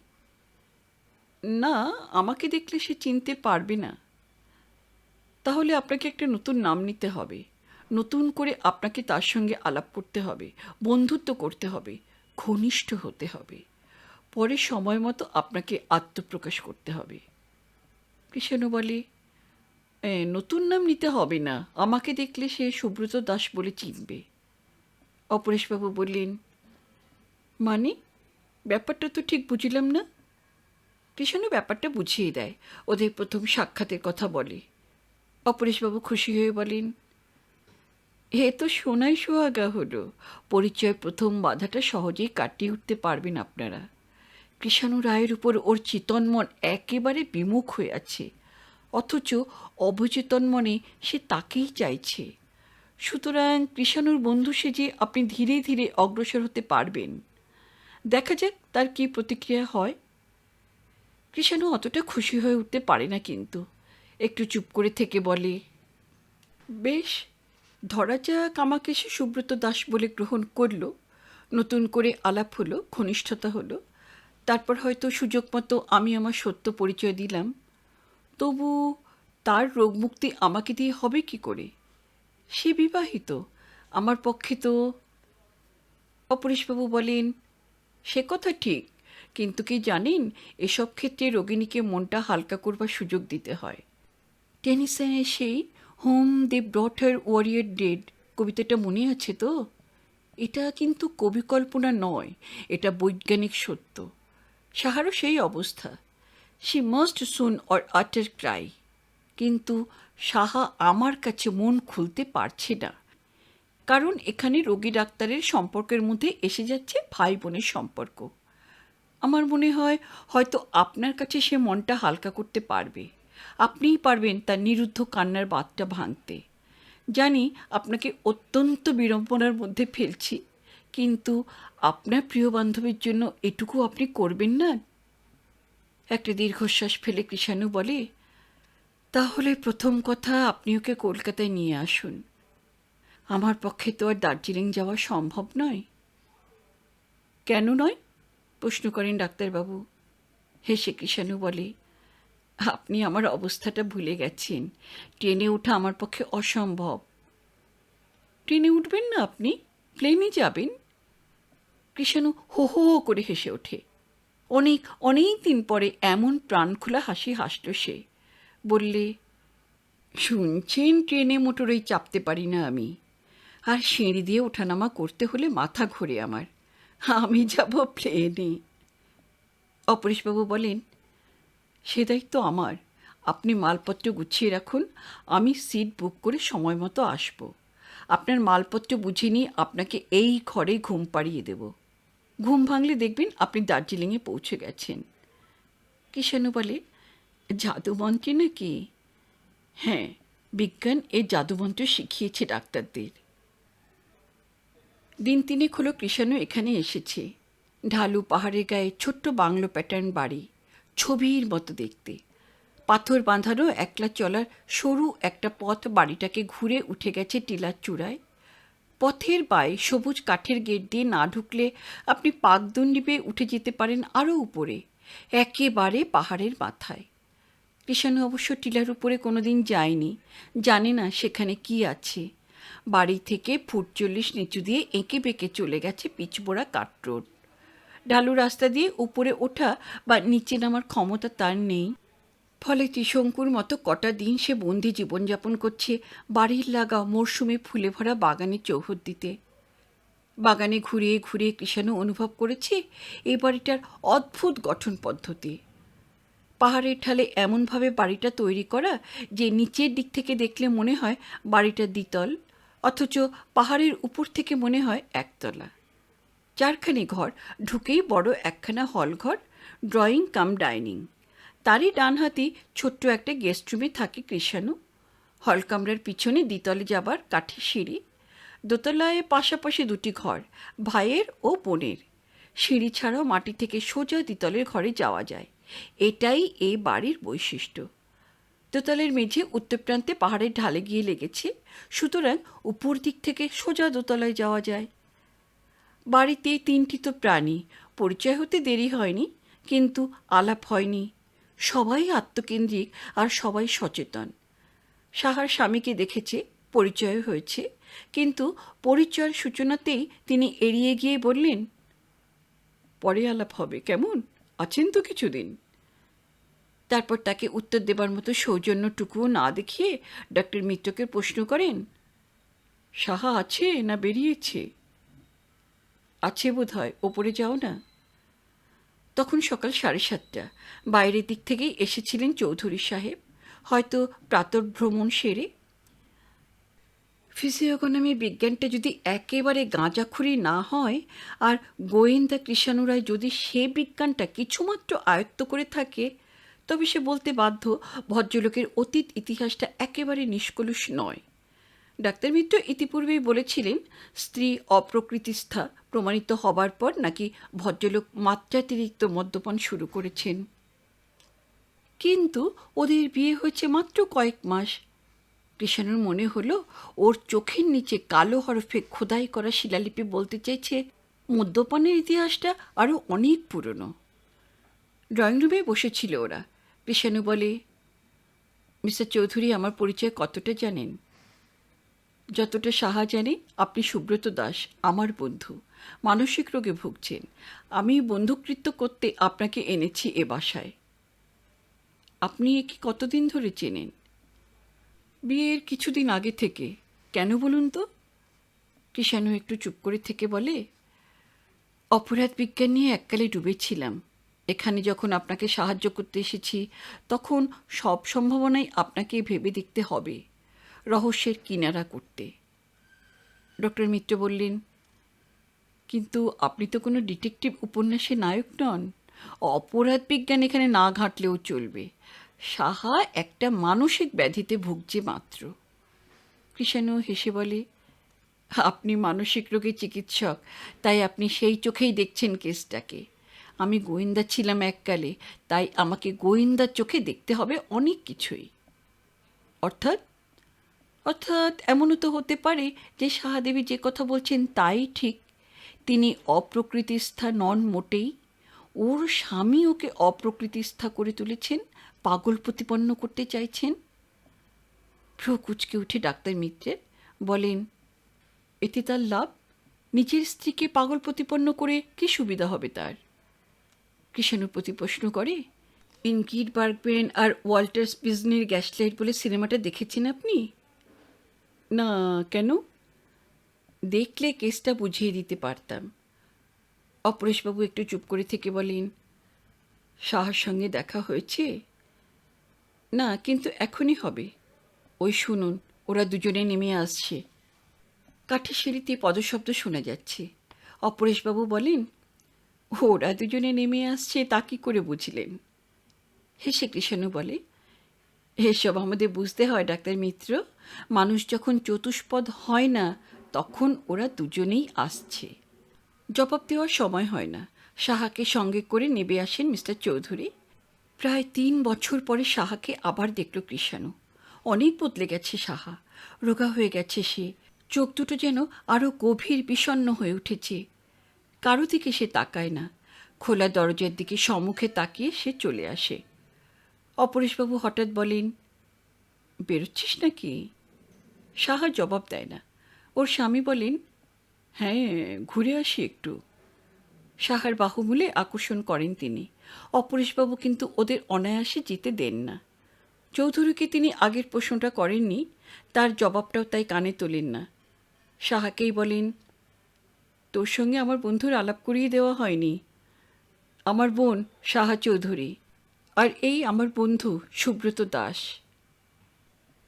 না, আমাকে দেখলে সে চিনতে পারবে না। তাহলে আপনাকে একটা নতুন নাম নিতে হবে, নতুন করে আপনাকে তার সঙ্গে আলাপ করতে হবে, বন্ধুত্ব করতে হবে, ঘনিষ্ঠ হতে হবে। পরে সময় মতো আপনাকে আত্মপ্রকাশ করতে হবে। কৃষাণু বলে, নতুন নাম নিতে হবে না, আমাকে দেখলে সে সুব্রত দাস বলে চিনবে। অপরেশবাবু বললেন, মানে, ব্যাপারটা তো ঠিক বুঝলাম না। কৃষাণু ব্যাপারটা বুঝিয়ে দেয়, ওদের প্রথম সাক্ষাতের কথা বলে। অপরেশবাবু খুশি হয়ে বলেন, এ তো সোনায় সোহাগা হলো। পরিচয় প্রথম বাধাটা সহজেই কাটিয়ে উঠতে পারবেন আপনারা। কৃষাণু রায়ের উপর ওর চিতন মন একেবারে বিমুখ হয়ে আছে, অথচ অবচেতন মনে সে তাকেই চাইছে। সুতরাং কৃষাণুর বন্ধু সেজে আপনি ধীরে ধীরে অগ্রসর হতে পারবেন। দেখা যাক তার কী প্রতিক্রিয়া হয়। কৃষাণু অতটা খুশি হয়ে উঠতে পারে না, কিন্তু একটু চুপ করে থেকে বলে, বেশ, ধরা যাক আমাকে সে সুব্রত দাস বলে গ্রহণ করলো। নতুন করে আলাপ হলো, ঘনিষ্ঠতা হলো। তারপর হয়তো সুযোগ মতো আমি আমার সত্য পরিচয় দিলাম। তবু তার রোগমুক্তি আমাকে দিয়ে হবে কি করে? সে বিবাহিত, আমার পক্ষে তো। অপরেশবাবু বলেন, সে কথা ঠিক, কিন্তু কি জানেন, এসব ক্ষেত্রে রোগিণীকে মনটা হালকা করবার সুযোগ দিতে হয়। টেনিসনের সেই হোম দে ব্রট হার ওয়ারিয়ার ডেড কবিতাটা মনে আছে তো? এটা কিন্তু কবিকল্পনা নয়, এটা বৈজ্ঞানিক সত্য। সাহারও সেই অবস্থা। শি মাস্ট সুন অর আটার ক্রাই। কিন্তু সাহা আমার কাছে মন খুলতে পারছে না, কারণ এখানে রোগী ডাক্তারের সম্পর্কের মধ্যে এসে যাচ্ছে ভাই বোনের সম্পর্ক। আমার মনে হয় হয়তো আপনার কাছে সে মনটা হালকা করতে পারবে। আপনিই পারবেন তার নিরুদ্ধ কান্নার বাঁধটা ভাঙতে। জানি আপনাকে অত্যন্ত বিড়ম্বনার মধ্যে ফেলছি, কিন্তু আপনার প্রিয় বান্ধবীর জন্য এটুকু আপনি করবেন না? একটা দীর্ঘশ্বাস ফেলে কৃষাণু বলে, তাহলে প্রথম কথা আপনি ওকে কলকাতায় নিয়ে আসুন। আমার পক্ষে তো আর দার্জিলিং যাওয়া সম্ভব নয়। কেন নয়? প্রশ্ন করেন ডাক্তারবাবু। হেসে কৃষাণু বলে, আপনি আমার অবস্থাটা ভুলে গেছেন। ট্রেনে ওঠা আমার পক্ষে অসম্ভব। ট্রেনে উঠবেন না আপনি? প্লেনে যাবেন? কৃষাণু হো হো করে হেসে ওঠে। অনেক অনেক দিন পরে এমন প্রাণখোলা হাসি হাসল সে। বললে, শুনছেন, ট্রেনে মোটরেই চাপতে পারি না আমি। আর সিঁড়ি দিয়ে ওঠানামা করতে হলে মাথা ঘোরে আমার। আমি যাব প্লেনে। অপরেশবাবু বলেন, সে দায়িত্ব আমার। আপনি মালপত্র গুছিয়ে রাখুন, আমি সিট বুক করে সময় মতো আসব। আপনার মালপত্র বুঝে নিয়ে আপনাকে এই ঘরে ঘুম পাড়িয়ে দেব। ঘুম ভাঙলে দেখবেন আপনি দার্জিলিংয়ে পৌঁছে গেছেন। কৃষাণু বলে, জাদুমন্ত্রে নাকি? হ্যাঁ, বিজ্ঞান এই জাদুমন্ত্র শিখিয়েছে ডাক্তারদের। দিন তিনেক হলো কৃষাণু এখানে এসেছে। ঢালু পাহাড়ের গায়ে ছোট্ট বাংলো প্যাটার্ন বাড়ি, ছবির মতো দেখতে। পাথর বাঁধানো একলা চলার সরু একটা পথ বাড়িটাকে ঘুরে উঠে গেছে টিলার চূড়ায়। পথের বায়ে সবুজ কাঠের গেট দিয়ে না ঢুকলে আপনি পাকদণ্ডি পেয়ে উঠে যেতে পারেন আরও উপরে, একেবারে পাহাড়ের মাথায়। কৃষাণু অবশ্য টিলার উপরে কোনোদিন যায়নি, জানে না সেখানে কি আছে। বাড়ি থেকে ফুট 40 নিচু দিয়ে এঁকে বেঁকে চলে গেছে পিচবোড়া কাঠ রোড। ঢালু রাস্তা দিয়ে উপরে ওঠা বা নিচে নামার ক্ষমতা তার নেই। ফলে ত্রিশঙ্কুর মতো কটা দিন সে বন্দি জীবনযাপন করছে বাড়ির লাগা মরশুমে ফুলে ভরা বাগানের চৌহদ্দিতে। বাগানে ঘুরিয়ে ঘুরিয়ে কৃষাণু অনুভব করেছে এ বাড়িটার অদ্ভুত গঠন পদ্ধতি। পাহাড়ের ঢালে এমনভাবে বাড়িটা তৈরি করা যে নিচের দিক থেকে দেখলে মনে হয় বাড়িটা দ্বিতল, অথচ পাহাড়ের উপর থেকে মনে হয় একতলা। 4খানি ঘর, ঢুকেই বড় একখানা হলঘর, ড্রয়িং কাম ডাইনিং। তারই ডান হাতে ছোট্ট একটা গেস্ট রুমে থাকে কৃষাণু। হল কামরার পিছনে দ্বিতলে যাবার কাঠের সিঁড়ি। দোতলায় পাশাপাশি 2টি ঘর, ভাইয়ের ও বোনের। সিঁড়ি ছাড়াও মাটি থেকে সোজা দ্বিতলের ঘরে যাওয়া যায়। এটাই এই বাড়ির বৈশিষ্ট্য। দোতলের মেঝে উত্তর প্রান্তে পাহাড়ের ঢালে গিয়ে লেগেছে, সুতরাং উপর দিক থেকে সোজা দোতলায় যাওয়া যায়। বাড়িতে 3টি তো প্রাণী, পরিচয় হতে দেরি হয়নি, কিন্তু আলাপ হয়নি। সবাই আত্মকেন্দ্রিক আর সবাই সচেতন। সাহার স্বামীকে দেখেছে, পরিচয় হয়েছে, কিন্তু পরিচয়ের সূচনাতেই তিনি এড়িয়ে গিয়ে বললেন, পরে আলাপ হবে, কেমন আছেন তো কিছুদিন। তারপর তাকে উত্তর দেবার মতো সৌজন্যটুকুও না দেখিয়ে ডক্টর মিত্রকে প্রশ্ন করেন, সাহা আছে না বেরিয়েছে? আছে বোধ হয়, ওপরে যাও না। তখন সকাল 7:30। বাইরের দিক থেকেই এসেছিলেন চৌধুরী সাহেব, হয়তো প্রাতর্ভ্রমণ সেরে। ফিজিওগনমি বিজ্ঞানটা যদি একেবারে গাঁজাখুরি না হয়, আর গোয়েন্দা কৃষাণুরায় যদি সে বিজ্ঞানটা কিছুমাত্র আয়ত্ত করে থাকে, তবে সে বলতে বাধ্য ভদ্রলোকের অতীত ইতিহাসটা একেবারে নিষ্কলুষ নয়। ডাক্তার মিত্র ইতিপূর্বেই বলেছিলেন, স্ত্রী অপ্রকৃতিস্থা প্রমাণিত হবার পর নাকি ভদ্রলোক মাত্রাতিরিক্ত মদ্যপান শুরু করেছেন। কিন্তু ওদের বিয়ে হয়েছে মাত্র কয়েক মাস। কৃষাণুর মনে হলো ওর চোখের নিচে কালো হরফে খোদাই করা শিলালিপি বলতে চাইছে মদ্যপানের ইতিহাসটা আরও অনেক পুরনো। ড্রয়িং রুমে বসেছিল ওরা। কৃষাণু বলে, মিস্টার চৌধুরী আমার পরিচয় কতটা জানেন? যতটা সাহা জানে। আপনি সুব্রত দাস, আমার বন্ধু, মানসিক রোগে ভুগছেন। আমি বন্ধুকৃত্য করতে আপনাকে এনেছি এ বাসায়। আপনি একে কতদিন ধরে চেনেন? বিয়ের কিছুদিন আগে থেকে। কেন বলুন তো? কৃষাণু একটু চুপ করে থেকে বলে, অপরাধ বিজ্ঞান নিয়ে এককালে ডুবেছিলাম। এখানে যখন আপনাকে সাহায্য করতে এসেছি তখন সব সম্ভাবনাই আপনাকে ভেবে দেখতে হবে, রহস্যের কিনারা করতে। ডক্টর মিত্র বললেন, কিন্তু আপনি তো কোনো ডিটেকটিভ উপন্যাসের নায়ক নন। অপরাধ বিজ্ঞান এখানে না ঘাঁটলেও চলবে। সাহা একটা মানসিক ব্যাধিতে ভুগছে মাত্র। কৃষাণু হেসে বলে, আপনি মানসিক রোগের চিকিৎসক, তাই আপনি সেই চোখেই দেখছেন কেসটাকে। আমি গোয়েন্দা ছিলাম এককালে, তাই আমাকে গোয়েন্দার চোখে দেখতে হবে অনেক কিছুই। অর্থাৎ অর্থাৎ এমনও তো হতে পারে যে সাহাদেবী যে কথা বলছেন তাই ঠিক। তিনি অপ্রকৃতিস্থা নন মোটেই। ওর স্বামী ওকে অপ্রকৃতিস্থা করে তুলেছেন, পাগল প্রতিপন্ন করতে চাইছেন। ভ্রু কুঁচকে উঠে ডাক্তার মিত্রের বলেন, এতে তার লাভ? নিজের স্ত্রীকে পাগল প্রতিপন্ন করে কী সুবিধা হবে তার? কৃষাণুর প্রতি প্রশ্ন করে, ইনকিড বার্গম্যান আর ওয়াল্টার স্পিজনের গ্যাসলাইট বলে সিনেমাটা দেখেছেন আপনি? না, কেন? দেখলে কেসটা বুঝিয়ে দিতে পারতাম। অপরেশবাবু একটু চুপ করে থেকে বলেন, সাহার সঙ্গে দেখা হয়েছে? না, কিন্তু এখনই হবে। ওই শুনুন, ওরা দুজনে নেমে আসছে। কাঠের সিঁড়িতে পদশব্দ শোনা যাচ্ছে। অপরেশবাবু বলেন, ওরা দুজনে নেমে আসছে তা কী করে বুঝলেন? হেসে কৃষাণু বলে, এসব আমাদের বুঝতে হয় ডাক্তার মিত্র। মানুষ যখন চতুষ্পদ হয় না তখন ওরা দুজনেই আসছে। জবাব দেওয়ার সময় হয় না। সাহাকে সঙ্গে করে নেবে আসেন মিস্টার চৌধুরী। প্রায় 3 বছর পরে সাহাকে আবার দেখল কৃষাণু। অনেক বদলে গেছে সাহা, রোগা হয়ে গেছে সে। চোখ দুটো যেন আরও গভীর বিষণ্ণ হয়ে উঠেছে। কারো দিকে সে তাকায় না। খোলা দরজার দিকে সম্মুখে তাকিয়ে সে চলে আসে। অপরেশবাবু হঠাৎ বলেন, বেরোচ্ছিস নাকি? সাহা জবাব দেয় না। ওর স্বামী বলেন, হ্যাঁ, ঘুরে আসি একটু। সাহার বাহুমূলে আকর্ষণ করেন তিনি। অপরেশবাবু কিন্তু ওদের অনায়াসে যেতে দেন না। চৌধুরীকে তিনি আগের প্রশ্নটা করেননি, তার জবাবটাও তাই কানে তোলেন না। সাহাকেই বলেন, তোর সঙ্গে আমার বন্ধুর আলাপ করিয়ে দেওয়া হয়নি। আমার বোন সাহা চৌধুরী, আর এই আমার বন্ধু সুব্রত দাস।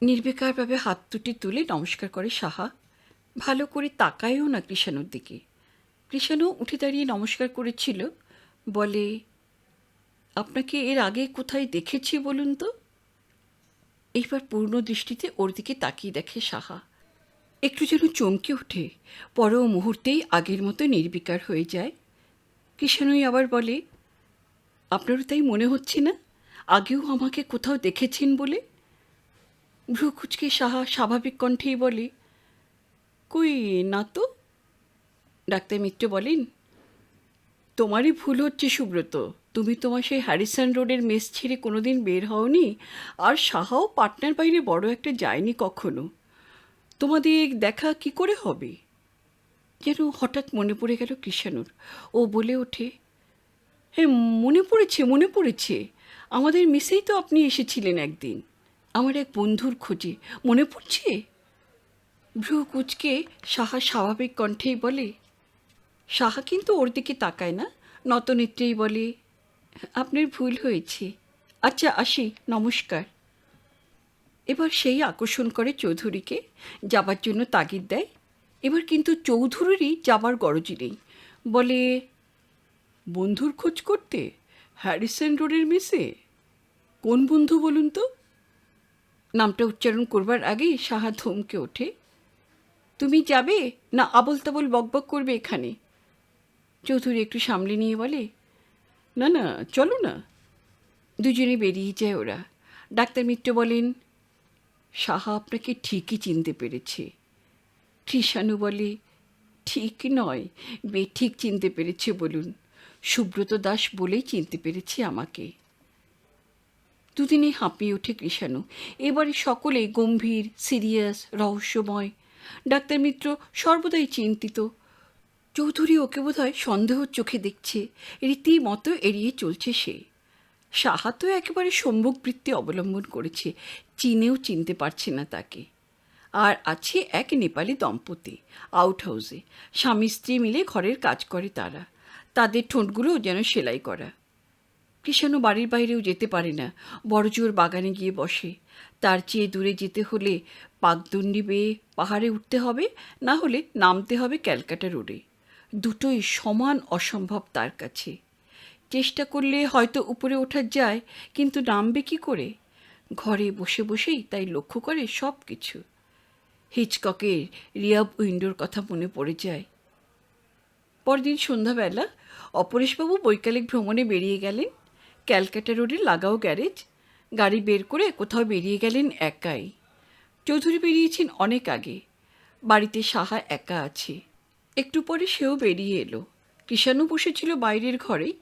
নির্বিকারভাবে হাত দুটি তুলে নমস্কার করে সাহা। ভালো করে তাকায়ও না কৃষাণুর দিকে। কৃষাণু উঠে দাঁড়িয়ে নমস্কার করেছিল। বলে, আপনাকে এর আগে কোথায় দেখেছি বলুন তো? এইবার পূর্ণ দৃষ্টিতে ওর দিকে তাকিয়ে দেখে সাহা। একটু যেন চমকে ওঠে, পরেও মুহূর্তেই আগের মতো নির্বিকার হয়ে যায়। কৃষাণুই আবার বলে, আপনারও তাই মনে হচ্ছে না আগেও আমাকে কোথাও দেখেছেন বলে? ভ্রু কুঁচকে সাহা স্বাভাবিক কণ্ঠেই বলে, কই না তো। ডাক্তার মিত্র বলেন, তোমারই ভুল হচ্ছে সুব্রত। তুমি তোমার সেই হ্যারিসন রোডের মেস ছেড়ে কোনোদিন বের হওনি, আর সাহাও পাটনার বাইরে বড় একটা যায়নি কখনো। তোমাদের দেখা কি করে হবে? যেন হঠাৎ মনে পড়ে গেল কৃষাণুর। ও বলে ওঠে, হ্যাঁ, মনে পড়েছে। আমাদের মেসেই তো আপনি এসেছিলেন একদিন, আমার এক বন্ধুর খোঁজে। মনে পড়ছে? ভ্রু কুঁচকে সাহা স্বাভাবিক কণ্ঠেই বলে। সাহা কিন্তু ওর দিকে তাকায় না, নতনেত্রেই বলে, আপনার ভুল হয়েছে। আচ্ছা, আসি, নমস্কার। এবার সেই আকর্ষণ করে চৌধুরীকে, যাবার জন্য তাগিদ দেয়। এবার কিন্তু চৌধুরীরই যাবার গরজি নেই। বলে, বন্ধুর খোঁজ করতে হ্যারিসন রোডের মেসে? কোন বন্ধু বলুন তো? নামটা উচ্চারণ করবার আগেই সাহা ধমকে ওঠে, তুমি যাবে না আবল তাবল বকবক করবে এখানে? চৌধুরী একটু সামলে নিয়ে বলে, না না, চলো না। দুজনে বেরিয়ে যায় ওরা। ডাক্তার মিত্র বলেন, সাহা আপনাকে ঠিকই চিনতে পেরেছে। কৃষাণু বলে, ঠিক নয়, বেঠিক চিনতে পেরেছে বলুন। সুব্রত দাস বলেই চিনতে পেরেছে আমাকে। দুদিনেই হাঁপিয়ে ওঠে কৃষাণু। এবারে সকলেই গম্ভীর, সিরিয়াস, রহস্যময়। ডাক্তার মিত্র সর্বদাই চিন্তিত। চৌধুরী ওকে বোধহয় সন্দেহর চোখে দেখছে, রীতিমতো এড়িয়ে চলছে সে। সাহা তো একেবারে সম্মুখবৃত্তি অবলম্বন করেছে, চিনেও চিনতে পারছে না তাকে। আর আছে এক নেপালি দম্পতি, আউট হাউসে স্বামী স্ত্রী মিলে ঘরের কাজ করে তারা। তাদের ঠোঁটগুলো যেন সেলাই করা। কৃষাণু বাড়ির বাইরেও যেতে পারে না, বড়জোর বাগানে গিয়ে বসে। তার চেয়ে দূরে যেতে হলে পাকদণ্ডি বেয়ে পাহাড়ে উঠতে হবে, না হলে নামতে হবে ক্যালকাটা রোডে। দুটোই সমান অসম্ভব তার কাছে। চেষ্টা করলে হয়তো উপরে ওঠা যায়, কিন্তু নামবে কি করে? ঘরে বসে বসেই তাই লক্ষ্য করে সব কিছু। হিচককের রিয়ার উইন্ডোর কথা মনে পড়ে যায়। পরদিন সন্ধ্যাবেলা অপরেশবাবু বৈকালিক ভ্রমণে বেরিয়ে গেলেন। ক্যালকাটা রোডে লাগাও গ্যারেজ। গাড়ি বের করে কোথাও বেরিয়ে গেলেন একাই। চৌধুরী বেরিয়েছেন অনেক আগে। বাড়িতে সাহা একা আছে। একটু পরে সেও বেরিয়ে এলো। কৃষাণু বসেছিল বাইরের ঘরেই।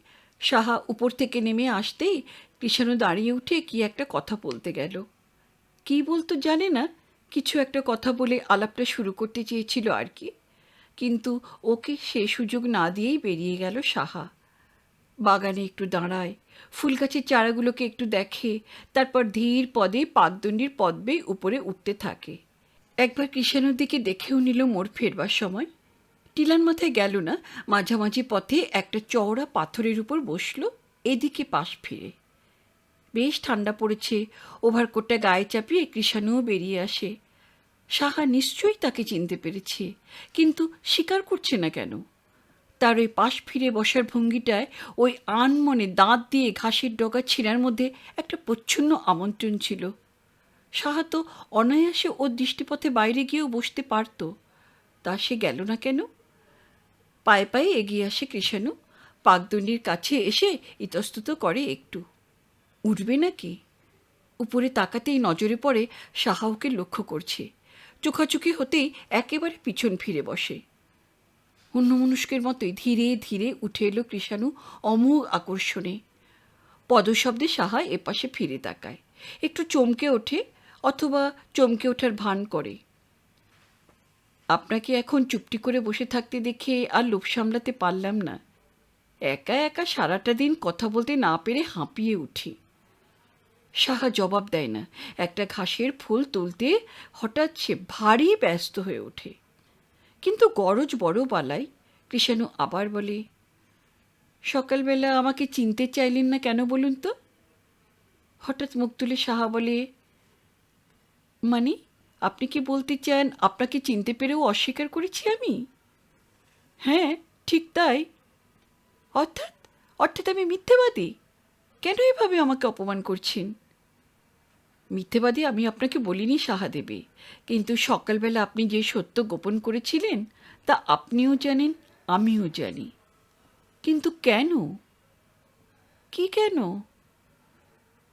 সাহা উপর থেকে নেমে আসতেই কৃষাণু দাঁড়িয়ে উঠে কি একটা কথা বলতে গেল। কী বলতো জানে না, কিছু একটা কথা বলে আলাপটা শুরু করতে চেয়েছিল আর কি, কিন্তু ওকে সে সুযোগ না দিয়েই বেরিয়ে গেল সাহা। বাগানে একটু দাঁড়ায়, ফুল গাছের চারাগুলোকে একটু দেখে, তারপর ধীর পদে পাকদণ্ডির পথ বেয়ে উপরে উঠতে থাকে। একবার কৃষাণুর দিকে দেখেও নিল মোড় ফেরবার সময়। টিলার মাথায় গেল না, মাঝামাঝি পথে একটা চওড়া পাথরের উপর বসল, এদিকে পাশ ফিরে। বেশ ঠান্ডা পড়েছে। ওভারকোটটা গায়ে চাপিয়ে কৃষাণুও বেরিয়ে আসে। সাহা নিশ্চয়ই তাকে চিনতে পেরেছে, কিন্তু স্বীকার করছে না কেন? তার ওই পাশ ফিরে বসার ভঙ্গিটায়, ওই আনমনে দাঁত দিয়ে ঘাসের ডগা ছিঁড়ার মধ্যে একটা প্রচ্ছন্ন আমন্ত্রণ ছিল। সাহা তো অনায়াসে ওর দৃষ্টিপথে বাইরে গিয়েও বসতে পারত, তা সে গেল না কেন? পায়ে পায়ে এগিয়ে আসে কৃষাণু। পাকদণ্ডির কাছে এসে ইতস্তত করে একটু। উঠবে নাকি? উপরে তাকাতেই নজরে পড়ে সাহা ওকে লক্ষ্য করছে। চোখাচোখি হতেই একেবারে পিছন ফিরে বসে। অন্যমনস্কের মতোই ধীরে ধীরে উঠে এলো কৃষাণু অমোঘ আকর্ষণে। পদশব্দে সাহা এপাশে ফিরে তাকায়, একটু চমকে ওঠে, অথবা চমকে ওঠার ভান করে। আপনাকে এখন চুপটি করে বসে থাকতে দেখে আর লোভ সামলাতে পারলাম না। একা একা সারাটা দিন কথা বলতে না পেরে হাঁপিয়ে উঠি। সাহা জবাব দেয় না। একটা ঘাসের ফুল তুলতে হঠাৎ সে ভারী ব্যস্ত হয়ে ওঠে। কিন্তু গরজ বড় বালাই। কৃষাণু আবার বলে, সকালবেলা আমাকে চিনতে চাইলেন না কেন বলুন তো? হঠাৎ মুখ তুলে সাহা বলে, মানে আপনি কি বলতে চান আপনাকে চিনতে পেরেও অস্বীকার করেছি আমি? হ্যাঁ, ঠিক তাই। অর্থাৎ? অর্থাৎ আমি মিথ্যেবাদী? কেন এভাবে আমাকে অপমান করছেন? মিথ্যেবাদী আমি আপনাকে বলিনি সাহা দেবী, কিন্তু সকালবেলা আপনি যে সত্য গোপন করেছিলেন তা আপনিও জানেন, আমিও জানি। কিন্তু কেন? কি কেন?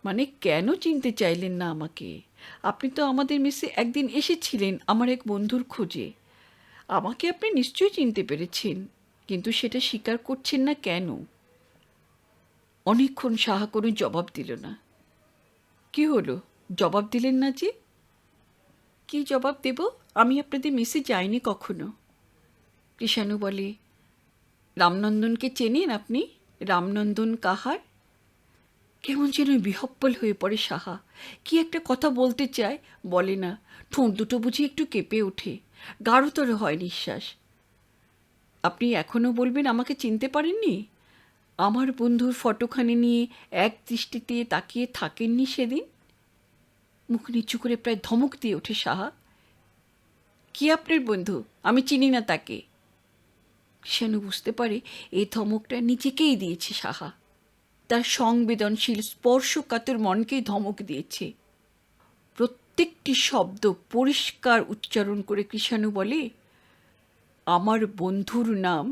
মানে কেন চিনতে চাইলেন না আমাকে? আপনি তো আমাদের মেসে একদিন এসেছিলেন আমার এক বন্ধুর খোঁজে। আমাকে আপনি নিশ্চয়ই চিনতে পেরেছেন, কিন্তু সেটা স্বীকার করছেন না কেন? অনেকক্ষণ সাহা কোনো জবাব দিল না। কি হলো, জবাব দিলেন না যে? কি জবাব দেব? আমি আপনাদের মেসে যাইনি কখনো। কৃষাণু বলে, রামনন্দনকে চেনেন আপনি? রামনন্দন কাহার? কেমন যেন বিহ্বল হয়ে পড়ে সাহা। কি একটা কথা বলতে চায়, বলে না। ঠোঁট দুটো বুঝি একটু কেঁপে ওঠে, গাঢ়তর হয় নিঃশ্বাস। আপনি এখনও বলবেন আমাকে চিনতে পারেননি? আমার বন্ধুর ফটোখানি নিয়ে এক দৃষ্টিতে তাকিয়ে থাকেননি সেদিন? মুখ নিচু করে প্রায় ধমক দিয়ে ওঠে সাহা। কি আপনার বন্ধু? আমি চিনি না তাকে। কৃষাণু বুঝতে পারে এই ধমকটা নিজেকেই দিয়েছে সাহা। তার সংবেদনশীল স্পর্শকাতর মনকেই ধমক দিয়েছে। প্রত্যেকটি শব্দ পরিষ্কার উচ্চারণ করে কৃষাণু বলে, আমার বন্ধুর নাম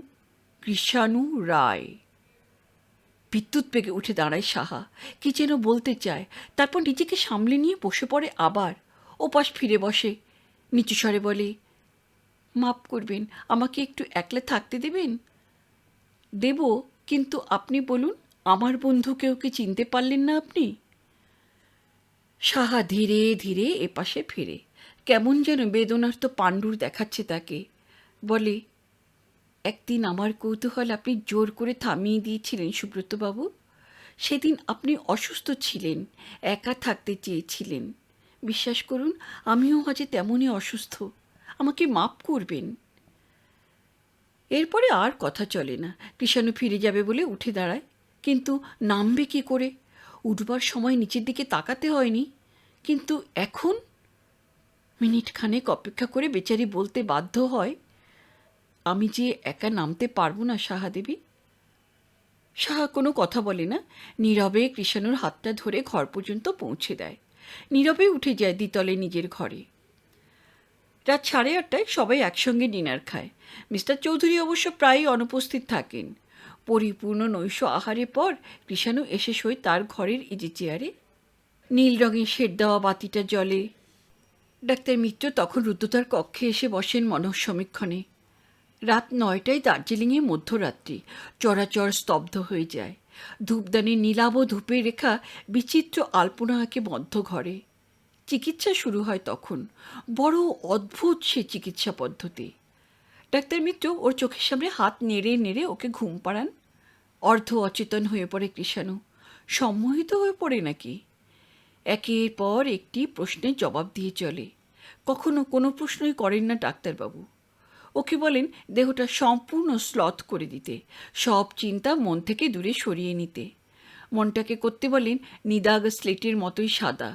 কৃষাণু রায়। বিদ্যুৎ বেগে উঠে দাঁড়ায় সাহা। কি যেন বলতে চায়, তারপর নিজেকে সামলে নিয়ে বসে পড়ে আবার। ওপাশ ফিরে বসে, নিচু স্বরে বলে, মাপ করবেন, আমাকে একটু একলা থাকতে দেবেন? দেব, কিন্তু আপনি বলুন, আমার বন্ধুকেও কি চিনতে পারলেন না আপনি? সাহা ধীরে ধীরে এপাশে ফিরে, কেমন যেন বেদনার্ত পাণ্ডুর দেখাচ্ছে তাকে। বলে, একদিন আমার কৌতূহল আপনি জোর করে থামিয়ে দিয়েছিলেন সুব্রতবাবু। সেদিন আপনি অসুস্থ ছিলেন, একা থাকতে চেয়েছিলেন। বিশ্বাস করুন, আমিও আজ তেমনই অসুস্থ। আমাকে মাপ করবেন। এরপরে আর কথা চলে না। কৃষাণু ফিরে যাবে বলে উঠে দাঁড়ায়। কিন্তু নামবে কী করে? উঠবার সময় নিচের দিকে তাকাতে হয়নি, কিন্তু এখন মিনিট খানেক অপেক্ষা করে বেচারি বলতে বাধ্য হয়, আমি যে একা নামতে পারবো না সাহাদেবী। সাহা কোনো কথা বলে না, নীরবে কৃষাণুর হাতটা ধরে ঘর পর্যন্ত পৌঁছে দেয়। নীরবে উঠে যায় দ্বিতলে নিজের ঘরে। রাত 8:30টায় সবাই একসঙ্গে ডিনার খায়। মিস্টার চৌধুরী অবশ্য প্রায়ই অনুপস্থিত থাকেন। পরিপূর্ণ নৈশ আহারের পর কৃষাণু এসে শোয় তার ঘরের ইজি চেয়ারে। নীল রঙের শেড দেওয়া বাতিটা জ্বলে। ডাক্তার মিত্র তখন রুদ্ধতার কক্ষে এসে বসেন মনঃসমীক্ষণে। রাত 9টায় দার্জিলিংয়ে মধ্যরাত্রি, চরাচর স্তব্ধ হয়ে যায়। ধূপদানির নীলাভ ধূপের রেখা বিচিত্র আলপনা আঁকে বদ্ধ ঘরে। চিকিৎসা শুরু হয় তখন। বড় অদ্ভুত সে চিকিৎসা পদ্ধতি। ডাক্তার মিত্র ওর চোখের সামনে হাত নেড়ে নেড়ে ওকে ঘুম পাড়ান। অর্ধ অচেতন হয়ে পড়ে কৃষাণু। সম্মোহিত হয়ে পড়ে নাকি? একের পর একটি প্রশ্নের জবাব দিয়ে চলে। কখনো কোনো প্রশ্নই করেন না ডাক্তারবাবু। ওকে বলেন দেহটা সম্পূর্ণ স্লথ করে দিতে, সব চিন্তা মন থেকে দূরে সরিয়ে নিতে। মনটাকে করতে বলেন নিদাগ স্লেটের মতোই সাদা।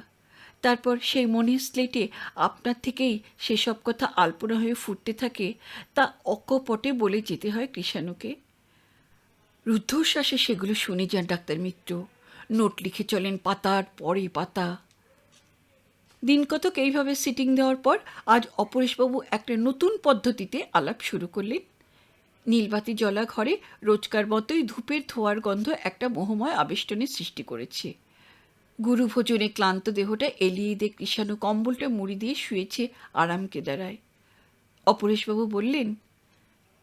তারপর সেই মনের স্লেটে আপনার থেকেই সেসব কথা আলপনা হয়ে ফুটতে থাকে, তা অকপটে বলে যেতে হয় কৃষাণুকে। রুদ্ধশ্বাসে সেগুলো শুনে যান ডাক্তার মিত্র। নোট লিখে চলেন পাতার পরে পাতা। দিন কতক এইভাবে সিটিং দেওয়ার পর আজ অপরেশবাবু একটা নতুন পদ্ধতিতে আলাপ শুরু করলেন। নীলবাতি জ্বলা ঘরে রোজকার মতোই ধূপের ধোঁয়ার গন্ধ একটা মোহময় আবেষ্টনের সৃষ্টি করেছে। গুরুভোজনে ক্লান্ত দেহটা এলিয়ে দিয়ে কৃষাণু কম্বলটা মুড়ি দিয়ে শুয়েছে আরাম কেদারায়। অপরেশবাবু বললেন,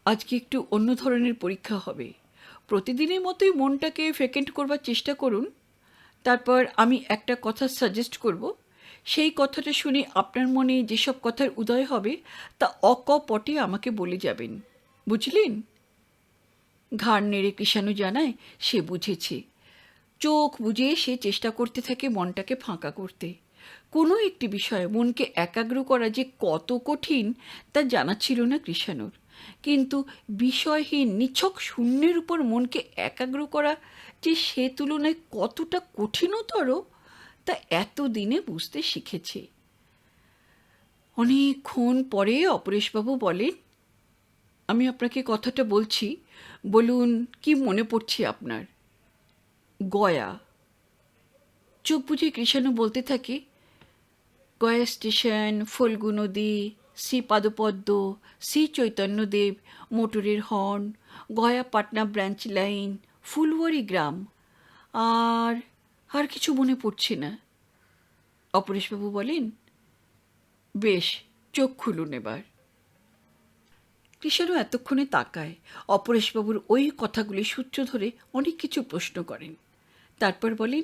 আজকে একটু অন্য ধরনের পরীক্ষা হবে। প্রতিদিনের মতোই মনটাকে ভ্যাকেন্ট করবার চেষ্টা করুন। তারপর আমি একটা কথা সাজেস্ট করব। সেই কথাটা শুনে আপনার মনে যেসব কথার উদয় হবে তা অকপটে আমাকে বলে যাবেন, বুঝলেন? ঘাড় নেড়ে কৃষাণু জানায় সে বুঝেছে। চোখ বুজে সে চেষ্টা করতে থাকে মনটাকে ফাঁকা করতে। কোনো একটি বিষয়ে মনকে একাগ্র করা যে কত কঠিন তা জানা ছিল না কৃষাণুর। কিন্তু বিষয়হীন নিছক শূন্যের উপর মনকে একাগ্র করা যে সে তুলনায় কতটা কঠিনতর তা এতদিনে বুঝতে শিখেছে। অনেকক্ষণ পরে অপরেশবাবু বলেন, আমি আপনাকে কথাটা বলছি, বলুন কি মনে পড়ছে আপনার? গয়া। চোখ বুঝে কৃষাণু বলতে থাকে, গয়া স্টেশন, ফল্গু নদী, শ্রী পাদপদ্ম, শ্রী চৈতন্যদেব, মোটরের horn, Gaya Patna branch line, Phulwari গ্রাম, আর আর কিছু মনে পড়ছে না। অপরেশবাবু বলেন, বেশ, চোখ খুলুন এবার। কৃষাণু এতক্ষণে তাকায়। অপরেশবাবুর ওই কথাগুলি সূত্র ধরে অনেক কিছু প্রশ্ন করেন। তারপর বলেন,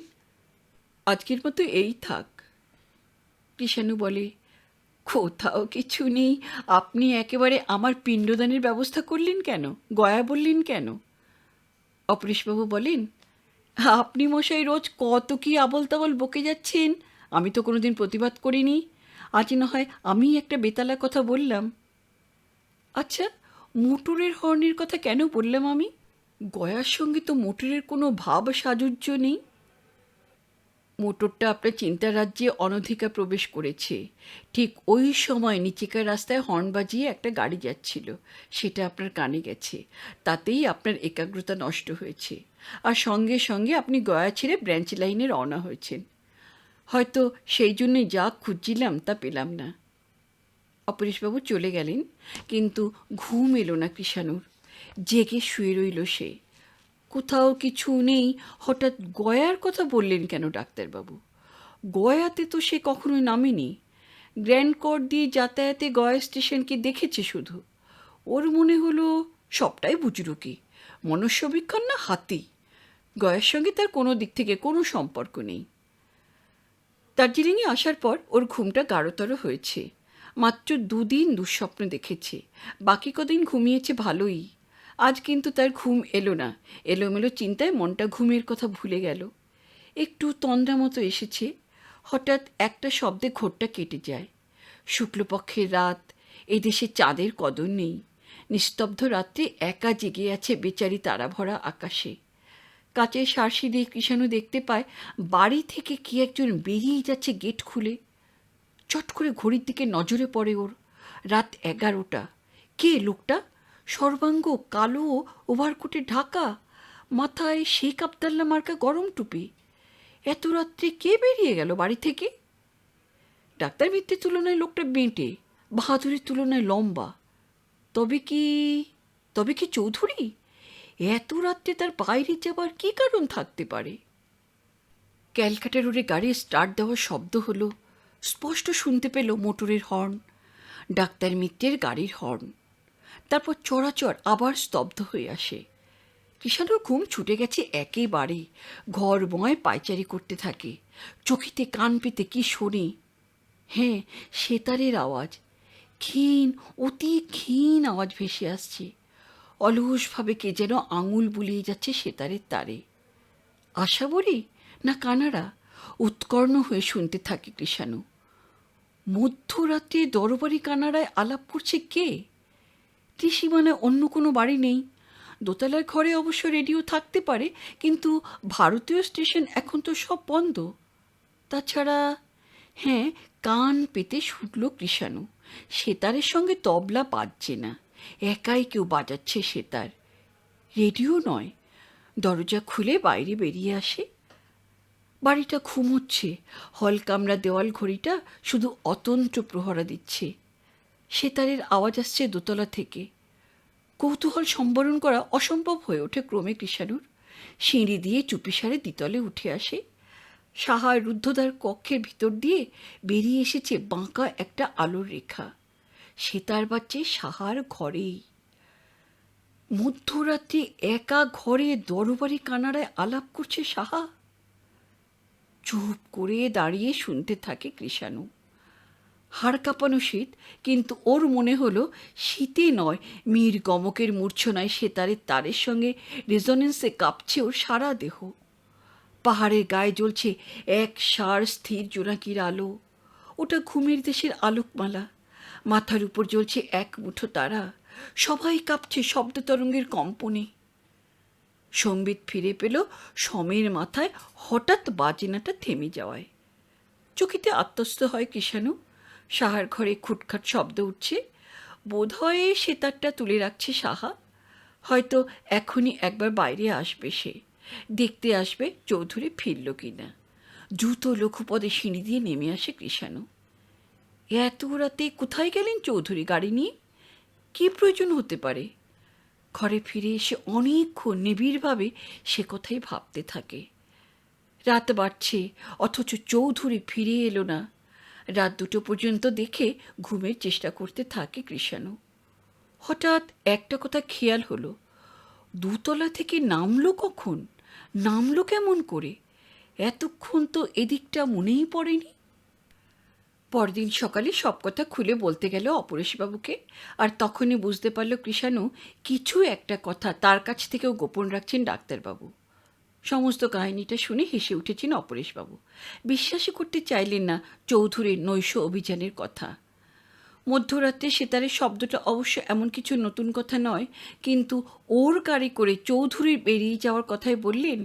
আজকের মতো এই থাক। কৃষাণু বলে, কোথাও কিছু নেই, আপনি একেবারে আমার পিণ্ডদানের ব্যবস্থা করলেন কেন? গয়া বললেন কেন? অপরেশবাবু বলেন, আপনি মশাই রোজ কত কি আবল তাবল বকে যাচ্ছেন, আমি তো কোনোদিন প্রতিবাদ করিনি। আজ না হয় আমি একটা বেতালা কথা বললাম। আচ্ছা, মোটরের হর্নের কথা কেন বললাম আমি? গয়ার সঙ্গে তো মোটরের কোনো ভাব সাজুজ্য নেই। মোটরটা আপনার চিন্তার রাজ্যে অনধিকার প্রবেশ করেছে। ঠিক ওই সময় নিচেকার রাস্তায় হর্ন বাজিয়ে একটা গাড়ি যাচ্ছিল, সেটা আপনার কানে গেছে। তাতেই আপনার একাগ্রতা নষ্ট হয়েছে, আর সঙ্গে সঙ্গে আপনি গয়া ছেড়ে ব্রাঞ্চ লাইনে রওনা হয়েছেন। হয়তো সেই জন্যই যা খুঁজছিলাম তা পেলাম না। অপরেশবাবু চলে গেলেন, কিন্তু ঘুম এলো না কৃষাণুর। জেগে শুয়ে রইল সে। কোথাও কিছু নেই, হঠাৎ গয়ার কথা বললেন কেন ডাক্তারবাবু? গয়াতে তো সে কখনোই নামেনি। গ্র্যান্ড কোর্ট দিয়ে যাতায়াতে গয়া স্টেশনকে দেখেছে শুধু। ওর মনে হলো সবটাই বুজরুকি, মনুষ্যবীক্ষণ না হাতি। গয়ার সঙ্গে তার কোনো দিক থেকে কোনো সম্পর্ক নেই। দার্জিলিংয়ে আসার পর ওর ঘুমটা গাঢ়তর হয়েছে। মাত্র 2 দিন দুঃস্বপ্ন দেখেছে, বাকি কদিন ঘুমিয়েছে ভালোই। আজ কিন্তু তার ঘুম এলো না। এলোমেলো চিন্তায় মনটা ঘুমের কথা ভুলে গেল। একটু তন্দ্রা মতো এসেছে। হঠাৎ একটা শব্দে ঘোরটা কেটে যায়। শুক্লপক্ষের রাত, এদেশে চাঁদের কদর নেই। নিস্তব্ধ রাত্রে একা জেগে আছে বেচারি তারাভরা আকাশে। কাচের শার্সি দিয়ে কৃষাণু দেখতে পায় বাড়ি থেকে কি একজন বেরিয়ে যাচ্ছে গেট খুলে। চট করে ঘড়ির দিকে নজরে পড়ে ওর। রাত 11টা। কে লোকটা? সর্বাঙ্গ কালো, ওভারকোটে ঢাকা, মাথায় শেখ আবদাল্লা মার্কা গরম টুপি। এত রাত্রে কে বেরিয়ে গেল বাড়ি থেকে? ডাক্তার মিত্রের তুলনায় লোকটা বেঁটে, বাহাদুরের তুলনায় লম্বা। তবে কি তবে কি চৌধুরী? এত রাত্রে তার বাইরে যাবার কী কারণ থাকতে পারে? ক্যালকাটা রোডে গাড়ি স্টার্ট দেওয়ার শব্দ হলো। স্পষ্ট শুনতে পেল মোটরের হর্ন, ডাক্তার মিত্রের গাড়ির হর্ন। তারপর চড়াচড় আবার স্তব্ধ হয়ে আসে। কৃষাণুর ঘুম ছুটে গেছে একেবারে। ঘরময় পায়চারি করতে থাকে। চোখেতে কান পেতে কি শোনে। হ্যাঁ, সেতারের আওয়াজ। ক্ষীণ, অতি ক্ষীণ আওয়াজ ভেসে আসছে। অলসভাবে কে যেন আঙুল বুলিয়ে যাচ্ছে সেতারের তারে। আশাবরী না কানাড়া? উৎকর্ণ হয়ে শুনতে থাকে কৃষাণু। মধ্যরাত্রে দরবারি কানাড়ায় আলাপ করছে কে? ত্রিসীমানায় অন্য কোনো বাড়ি নেই। দোতলার ঘরে অবশ্য রেডিও থাকতে পারে, কিন্তু ভারতীয় স্টেশন এখন তো সব বন্ধ। তাছাড়া হ্যাঁ, কান পেতে শুনল কৃষাণু। সেতারের সঙ্গে তবলা বাজছে না, একাই কেউ বাজাচ্ছে সেতার। রেডিও নয়। দরজা খুলে বাইরে বেরিয়ে আসে। বাড়িটা ঘুমোচ্ছে। হলকামরা দেওয়াল ঘড়িটা শুধু অতন্ত্র প্রহরা দিচ্ছে। সেতারের আওয়াজ আসছে দোতলা থেকে। কৌতূহল সম্বরণ করা অসম্ভব হয়ে ওঠে ক্রমে কৃষাণুর। সিঁড়ি দিয়ে চুপিসারে দ্বিতলে উঠে আসে। সাহা রুদ্ধদ্বার কক্ষের ভিতর দিয়ে বেরিয়ে এসেছে বাঁকা একটা আলোর রেখা। সেতার বাজছে সাহার ঘরেই। মধ্যরাত্রে একা ঘরে দরবারি কানাড়ায় আলাপ করছে সাহা। চুপ করে দাঁড়িয়ে শুনতে থাকে কৃষাণু। হাড় কাঁপানো শীত, কিন্তু ওর মনে হলো শীতে নয়, মীর গমকের মূর্ছনায় সেতারের তারের সঙ্গে রেজোনেন্সে কাঁপছে ওর সারা দেহ। পাহাড়ের গায়ে জ্বলছে এক সার স্থির জোনাকির আলো। ওটা ঘুমের দেশের আলোকমালা। মাথার উপর জ্বলছে এক মুঠো তারা। সবাই কাঁপছে শব্দ তরঙ্গের কম্পনে। সম্বিত ফিরে পেল সমের মাথায় হঠাৎ বাজনাটা থেমে যাওয়ায়। চকিতে আত্মস্থ হয় কৃষাণু। সাহার ঘরে খুটখাট শব্দ উঠছে। বোধহয় সেতারটা তুলে রাখছে সাহা। হয়তো এখনই একবার বাইরে আসবে সে, দেখতে আসবে চৌধুরী ফিরল কিনা। দ্রুত লঘুপদে সিঁড়ি দিয়ে নেমে আসে কৃষাণু। এত রাতে কোথায় গেলেন চৌধুরী গাড়ি নিয়ে? কী প্রয়োজন হতে পারে? ঘরে ফিরে এসে অনেকক্ষণ নিবিড়ভাবে সে কথাই ভাবতে থাকে। রাত বাড়ছে, অথচ চৌধুরী ফিরে এলো না। রাত 2টো পর্যন্ত দেখে ঘুমের চেষ্টা করতে থাকে কৃষাণু। হঠাৎ একটা কথা খেয়াল হলো। দোতলা থেকে নামলো কখন? নামলো কেমন করে? এতক্ষণ তো এদিকটা মনেই পড়েনি। পরদিন সকালে সব কথা খুলে বলতে গেল অপরেশবাবুকে। আর তখনই বুঝতে পারল কৃষাণু কিছু একটা কথা তার কাছ থেকেও গোপন রাখছেন ডাক্তারবাবু। সমস্ত কাহিনীটা শুনে হেসে উঠেছেন অপরেশবাবু। বিশ্বাসই করতে চাইলেন না চৌধুরীর নৈশ অভিযানের কথা। মধ্যরাত্রে সেতারের শব্দটা অবশ্য এমন কিছু নতুন কথা নয়, কিন্তু ওর গাড়ি করে চৌধুরীর বেরিয়ে যাওয়ার কথাই বললেন।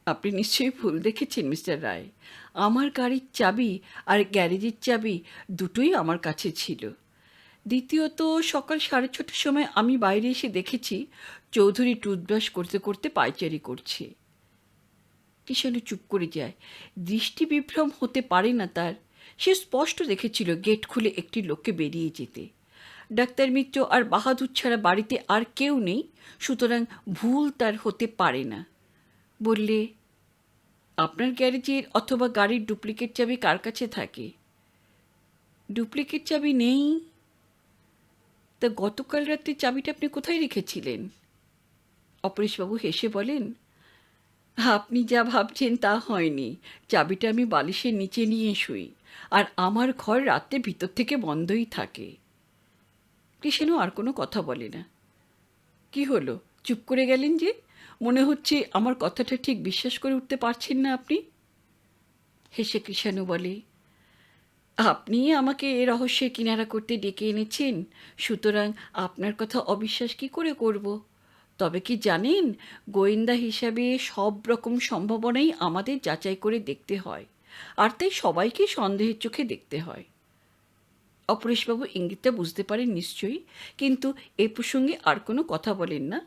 আপনি নিশ্চয়ই ভুল দেখেছেন মিস্টার রায়। আমার গাড়ির চাবি আর গ্যারেজের চাবি দুটোই আমার কাছে ছিল। দ্বিতীয়ত, সকাল 6:30টার সময় আমি বাইরে এসে দেখেছি চৌধুরী টুথব্রাশ করতে করতে পায়চারি করছে। কৃষাণু চুপ করে যায়। দৃষ্টি বিভ্রম হতে পারে না তার। সে স্পষ্ট দেখেছিল গেট খুলে একটি লোককে বেরিয়ে যেতে। ডাক্তার মিত্র আর বাহাদুর ছাড়া বাড়িতে আর কেউ নেই, সুতরাং ভুল তার হতে পারে না। বললে, আপনার গ্যারেজের অথবা গাড়ির ডুপ্লিকেট চাবি কার কাছে থাকে? ডুপ্লিকেট চাবি নেই। তা গতকাল রাত্রে চাবিটা আপনি কোথায় রেখেছিলেন? অপরেশবাবু হেসে বলেন, আপনি যা ভাবছেন তা হয়নি। চাবিটা আমি বালিশের নিচে নিয়ে শুই, আর আমার ঘর রাত্রে ভিতর থেকে বন্ধই থাকে। কৃষাণু আর কোনো কথা বলে না। কি হলো, চুপ করে গেলেন যে? মনে হচ্ছে আমার কথাটা ঠিক বিশ্বাস করে উঠতে পারছেন না আপনি। হেসে কৃষাণু বলে, আপনি আমাকে এ রহস্যের কিনারা করতে ডেকে এনেছেন, সুতরাং আপনার কথা অবিশ্বাস কি করে করব? তবে কি জানেন, গোয়েন্দা হিসাবে সব রকম সম্ভাবনাই আমাদের যাচাই করে দেখতে হয়, আর তাই সবাইকে সন্দেহের চোখে দেখতে হয়। অপরেশবাবু ইঙ্গিতটা বুঝতে পারেন নিশ্চয়ই, কিন্তু এ প্রসঙ্গে আর কোনো কথা বলেন না,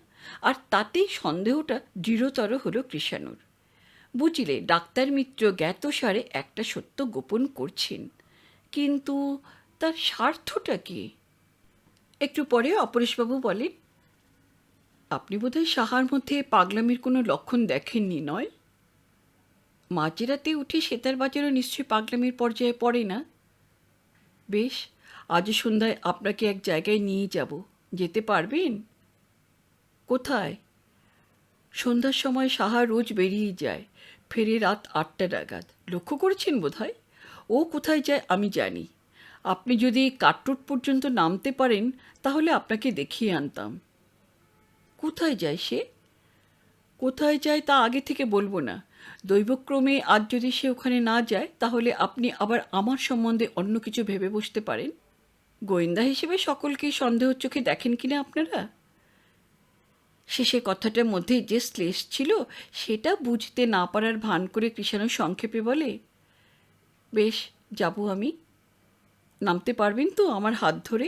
আর তাতেই সন্দেহটা দৃঢ়তর হলো কৃষাণুর। বুঝলে, ডাক্তার মিত্র জ্ঞাতসারে একটা সত্য গোপন করছেন, কিন্তু তার স্বার্থটা কি? একটু পরে অপরেশবাবু বলেন, আপনি বোধহয় সাহার মধ্যে পাগলামির কোনো লক্ষণ দেখেননি, নয়? মাঝরাতে উঠে সেতার বাজারও নিশ্চয়ই পাগলামির পর্যায়ে পড়ে না। বেশ, আজ সন্ধ্যায় আপনাকে এক জায়গায় নিয়ে যাব, যেতে পারবেন? কোথায়? সন্ধ্যার সময় সাহা রোজ বেরিয়ে যায়, ফেরে রাত 8টা নাগাদ। লক্ষ্য করেছেন বোধহয়। ও কোথায় যায় আমি জানি। আপনি যদি কাটরোড পর্যন্ত নামতে পারেন তাহলে আপনাকে দেখিয়ে আনতাম। কোথায় যায় সে? কোথায় যায় তা আগে থেকে বলবো না। দৈবক্রমে আজ যদি সে ওখানে না যায় তাহলে আপনি আবার আমার সম্বন্ধে অন্য কিছু ভেবে বসতে পারেন। গোয়েন্দা হিসেবে সকলকেই সন্দেহের চোখে দেখেন কিনা আপনারা? শেষে কথাটার মধ্যে যে শ্লেষ ছিল সেটা বুঝতে না পারার ভান করে কৃষাণু সংক্ষেপে বলে, বেশ, যাব আমি। নামতে পারবেন তো আমার হাত ধরে?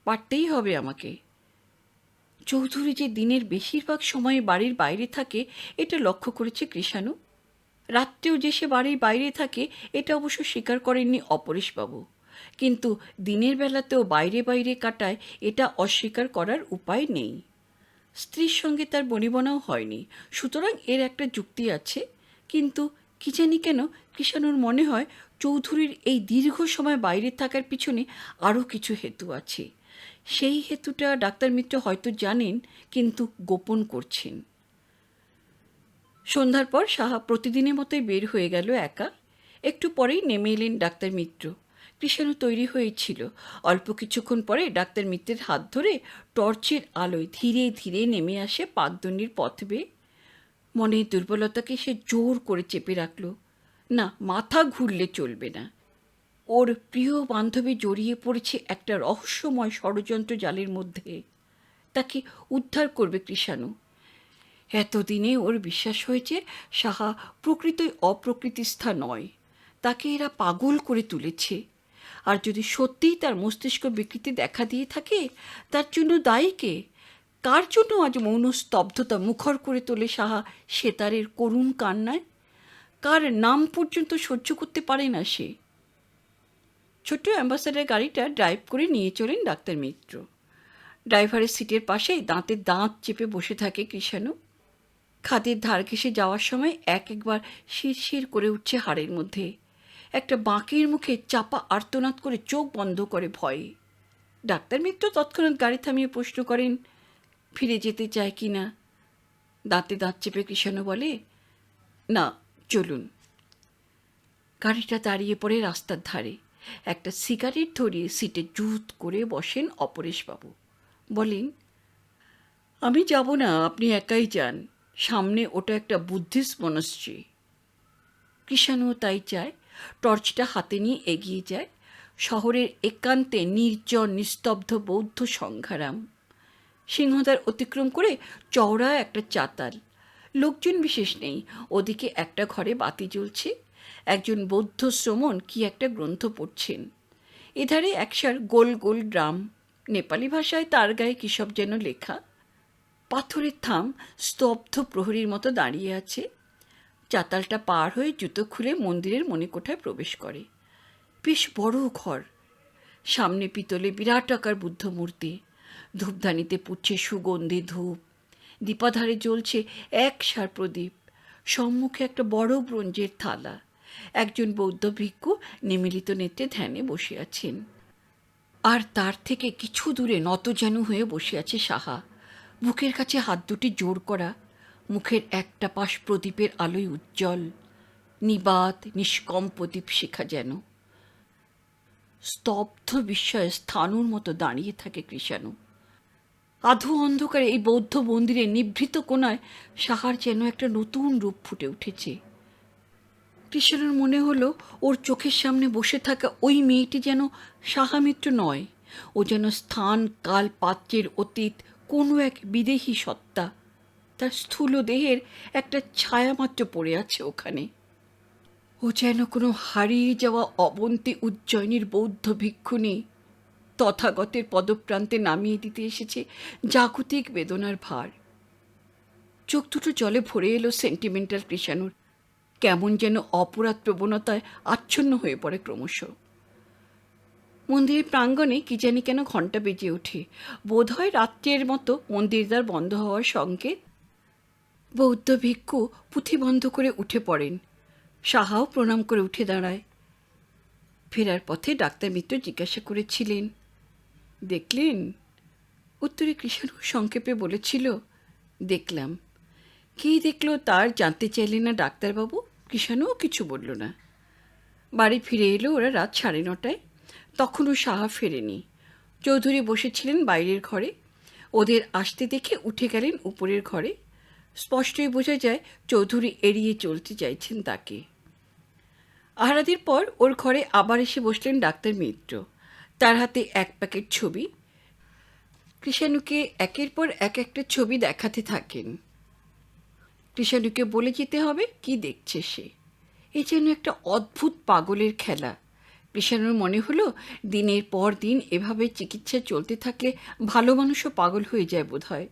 পারতেই হবে আমাকে। চৌধুরী যে দিনের বেশিরভাগ সময় বাড়ির বাইরে থাকে এটা লক্ষ্য করেছে কৃষাণু। রাত্রেও যে সে বাড়ির বাইরে থাকে এটা অবশ্য স্বীকার করেননি অপরেশবাবু, কিন্তু দিনের বেলাতেও বাইরে বাইরে কাটায় এটা অস্বীকার করার উপায় নেই। স্ত্রীর সঙ্গে তার বনিবনাও হয়নি, সুতরাং এর একটা যুক্তি আছে। কিন্তু কি জানি কেন কৃষাণুর মনে হয় চৌধুরীর এই দীর্ঘ সময় বাইরে থাকার পিছনে আরও কিছু হেতু আছে। সেই হেতুটা ডাক্তার মিত্র হয়তো জানেন, কিন্তু গোপন করছেন। সন্ধ্যার পর সাহা প্রতিদিনের মতোই বের হয়ে গেল একা। একটু পরেই নেমে এলেন ডাক্তার মিত্র। কৃষাণু তৈরি হয়েছিল। অল্প কিছুক্ষণ পরে ডাক্তার মিত্রের হাত ধরে টর্চের আলোয় ধীরে ধীরে নেমে আসে পাকদণ্ডির পথ বেয়ে। মনের দুর্বলতাকে সে জোর করে চেপে রাখল। না, মাথা ঘুরলে চলবে না। ওর প্রিয় বান্ধবী জড়িয়ে পড়েছে একটা রহস্যময় ষড়যন্ত্র জালের মধ্যে। তাকে উদ্ধার করবে কৃষাণু। এতদিনে ওর বিশ্বাস হয়েছে সাহা প্রকৃতই অপ্রকৃতিস্থা নয়। তাকে এরা পাগল করে তুলেছে। আর যদি সত্যিই তার মস্তিষ্ক বিকৃতি দেখা দিয়ে থাকে, তার জন্য দায়ী কে? কার জন্য আজ মৌন স্তব্ধতা মুখর করে তোলে সাহা সেতারের করুণ কান্নায়? কার নাম পর্যন্ত সহ্য করতে পারে না সে? ছোট্ট অ্যাম্বাসাডার গাড়িটা ড্রাইভ করে নিয়ে চলেন ডাক্তার মিত্র। ড্রাইভারের সিটের পাশেই দাঁতে দাঁত চেপে বসে থাকে কৃষাণু। খাদের ধার ঘেঁষে যাওয়ার সময় একবার শিরশির করে উঠছে হাড়ের মধ্যে। একটা বাঁকের মুখে চাপা আর্তনাদ করে চোখ বন্ধ করে ভয়ে। ডাক্তার মিত্র তৎক্ষণাৎ গাড়ি থামিয়ে প্রশ্ন করেন, ফিরে যেতে চায় কি না? দাঁতে দাঁত চেপে কৃষাণু বলে, না, চলুন। গাড়িটা দাঁড়িয়ে পড়ে রাস্তার ধারে। একটা সিগারেট ধরিয়ে সিটে জুত করে বসেন অপরেশবাবু। বলেন, আমি যাব না, আপনি একাই যান। সামনে ওটা একটা বুদ্ধিস্ট মনাস্ট্রি। কৃষাণুও তাই চায়। টর্চটা হাতে নিয়ে এগিয়ে যায়। শহরের একান্তে নির্জন নিস্তব্ধ বৌদ্ধ সংঘারাম। সিংহদ্বার অতিক্রম করে চওড়া একটা চাতাল। লোকজন বিশেষ নেই। ওদিকে একটা ঘরে বাতি জ্বলছে। একজন বৌদ্ধ শ্রমণ কি একটা গ্রন্থ পড়ছেন। এধারে একসার গোল গোল ড্রাম। নেপালি ভাষায় তার গায়ে কী সব যেন লেখা। পাথরের থাম স্তব্ধ প্রহরীর মতো দাঁড়িয়ে আছে। চাতালটা পার হয়ে জুতো খুলে মন্দিরের মণিকোঠায় প্রবেশ করে। বেশ বড় ঘর। সামনে পিতলে বিরাট আকার বুদ্ধ মূর্তি। ধূপদানিতে পুড়ছে সুগন্ধি ধূপ। দীপাধারে জ্বলছে এক সার প্রদীপ। সম্মুখে একটা বড় ব্রোঞ্জের থালা। একজন বৌদ্ধ ভিক্ষু নিমিলিত নেত্রে ধ্যানে বসে আছেন। আর তার থেকে কিছু দূরে নতজানু হয়ে বসে আছে সাহা। বুকের কাছে হাত দুটি জোর করা। মুখের একটা পাশ প্রদীপের আলোয় উজ্জ্বল। নিবাত নিষ্কম্প দীপশিখা যেন। স্তব্ধ বিস্ময়ে স্থাণুর মতো দাঁড়িয়ে থাকে কৃষাণু। আধো অন্ধকারে এই বৌদ্ধ মন্দিরের নিভৃত কোণায় সাহার যেন একটা নতুন রূপ ফুটে উঠেছে। কৃষাণুর মনে হলো ওর চোখের সামনে বসে থাকা ওই মেয়েটি যেন সাহা মিত্র নয়। ও যেন স্থান কাল পাত্রের অতীত কোনো এক বিদেহী সত্তা, তার স্থূল দেহের একটা ছায়া মাত্র পড়ে আছে ওখানে। ও যেন কোনো হারিয়ে যাওয়া অবন্তী উজ্জয়িনীর বৌদ্ধ ভিক্ষুণী, তথাগতের পদপ্রান্তে নামিয়ে দিতে এসেছে জাগতিক বেদনার ভার। চোখ দুটো জলে ভরে এলো সেন্টিমেন্টাল কৃষাণুর। কেমন যেন অপরাধ প্রবণতায় আচ্ছন্ন হয়ে পড়ে ক্রমশ। মন্দিরের প্রাঙ্গণে কি জানি কেন ঘণ্টা বেজে ওঠে। বোধহয় রাত্রের মতো মন্দির দ্বার বন্ধ হওয়ার সঙ্গে। বৌদ্ধ ভিক্ষু পুঁথি বন্ধ করে উঠে পড়েন। সাহাও প্রণাম করে উঠে দাঁড়ায়। ফেরার পথে ডাক্তার মিত্র জিজ্ঞাসা করেছিলেন, দেখলেন? উত্তরে কৃষাণু সংক্ষেপে বলেছিল, দেখলাম। কী দেখলো তার জানতে চাইলেন না ডাক্তারবাবু। কৃষাণুও কিছু বলল না। বাড়ি ফিরে এলো ওরা রাত 9:30টায়। তখনও সাহা ফেরেনি। চৌধুরী বসেছিলেন বাইরের ঘরে। ওদের আসতে দেখে উঠে গেলেন উপরের ঘরে। স্পষ্টই বোঝা যায় চৌধুরী এড়িয়ে চলতে চাইছেন তাকে। আহারাদির পর ওর ঘরে আবার এসে বসলেন ডাক্তার মিত্র। তার হাতে এক প্যাকেট ছবি। কৃষাণুকে একের পর এক একটা ছবি দেখাতে থাকেন। কৃষাণুকে বলে যেতে হবে কি দেখছে সে। এ যেন একটা অদ্ভুত পাগলের খেলা। কৃষাণুর মনে হলো দিনের পর দিন এভাবে চিকিৎসা চলতে থাকলে ভালো মানুষও পাগল হয়ে যায় বোধহয়।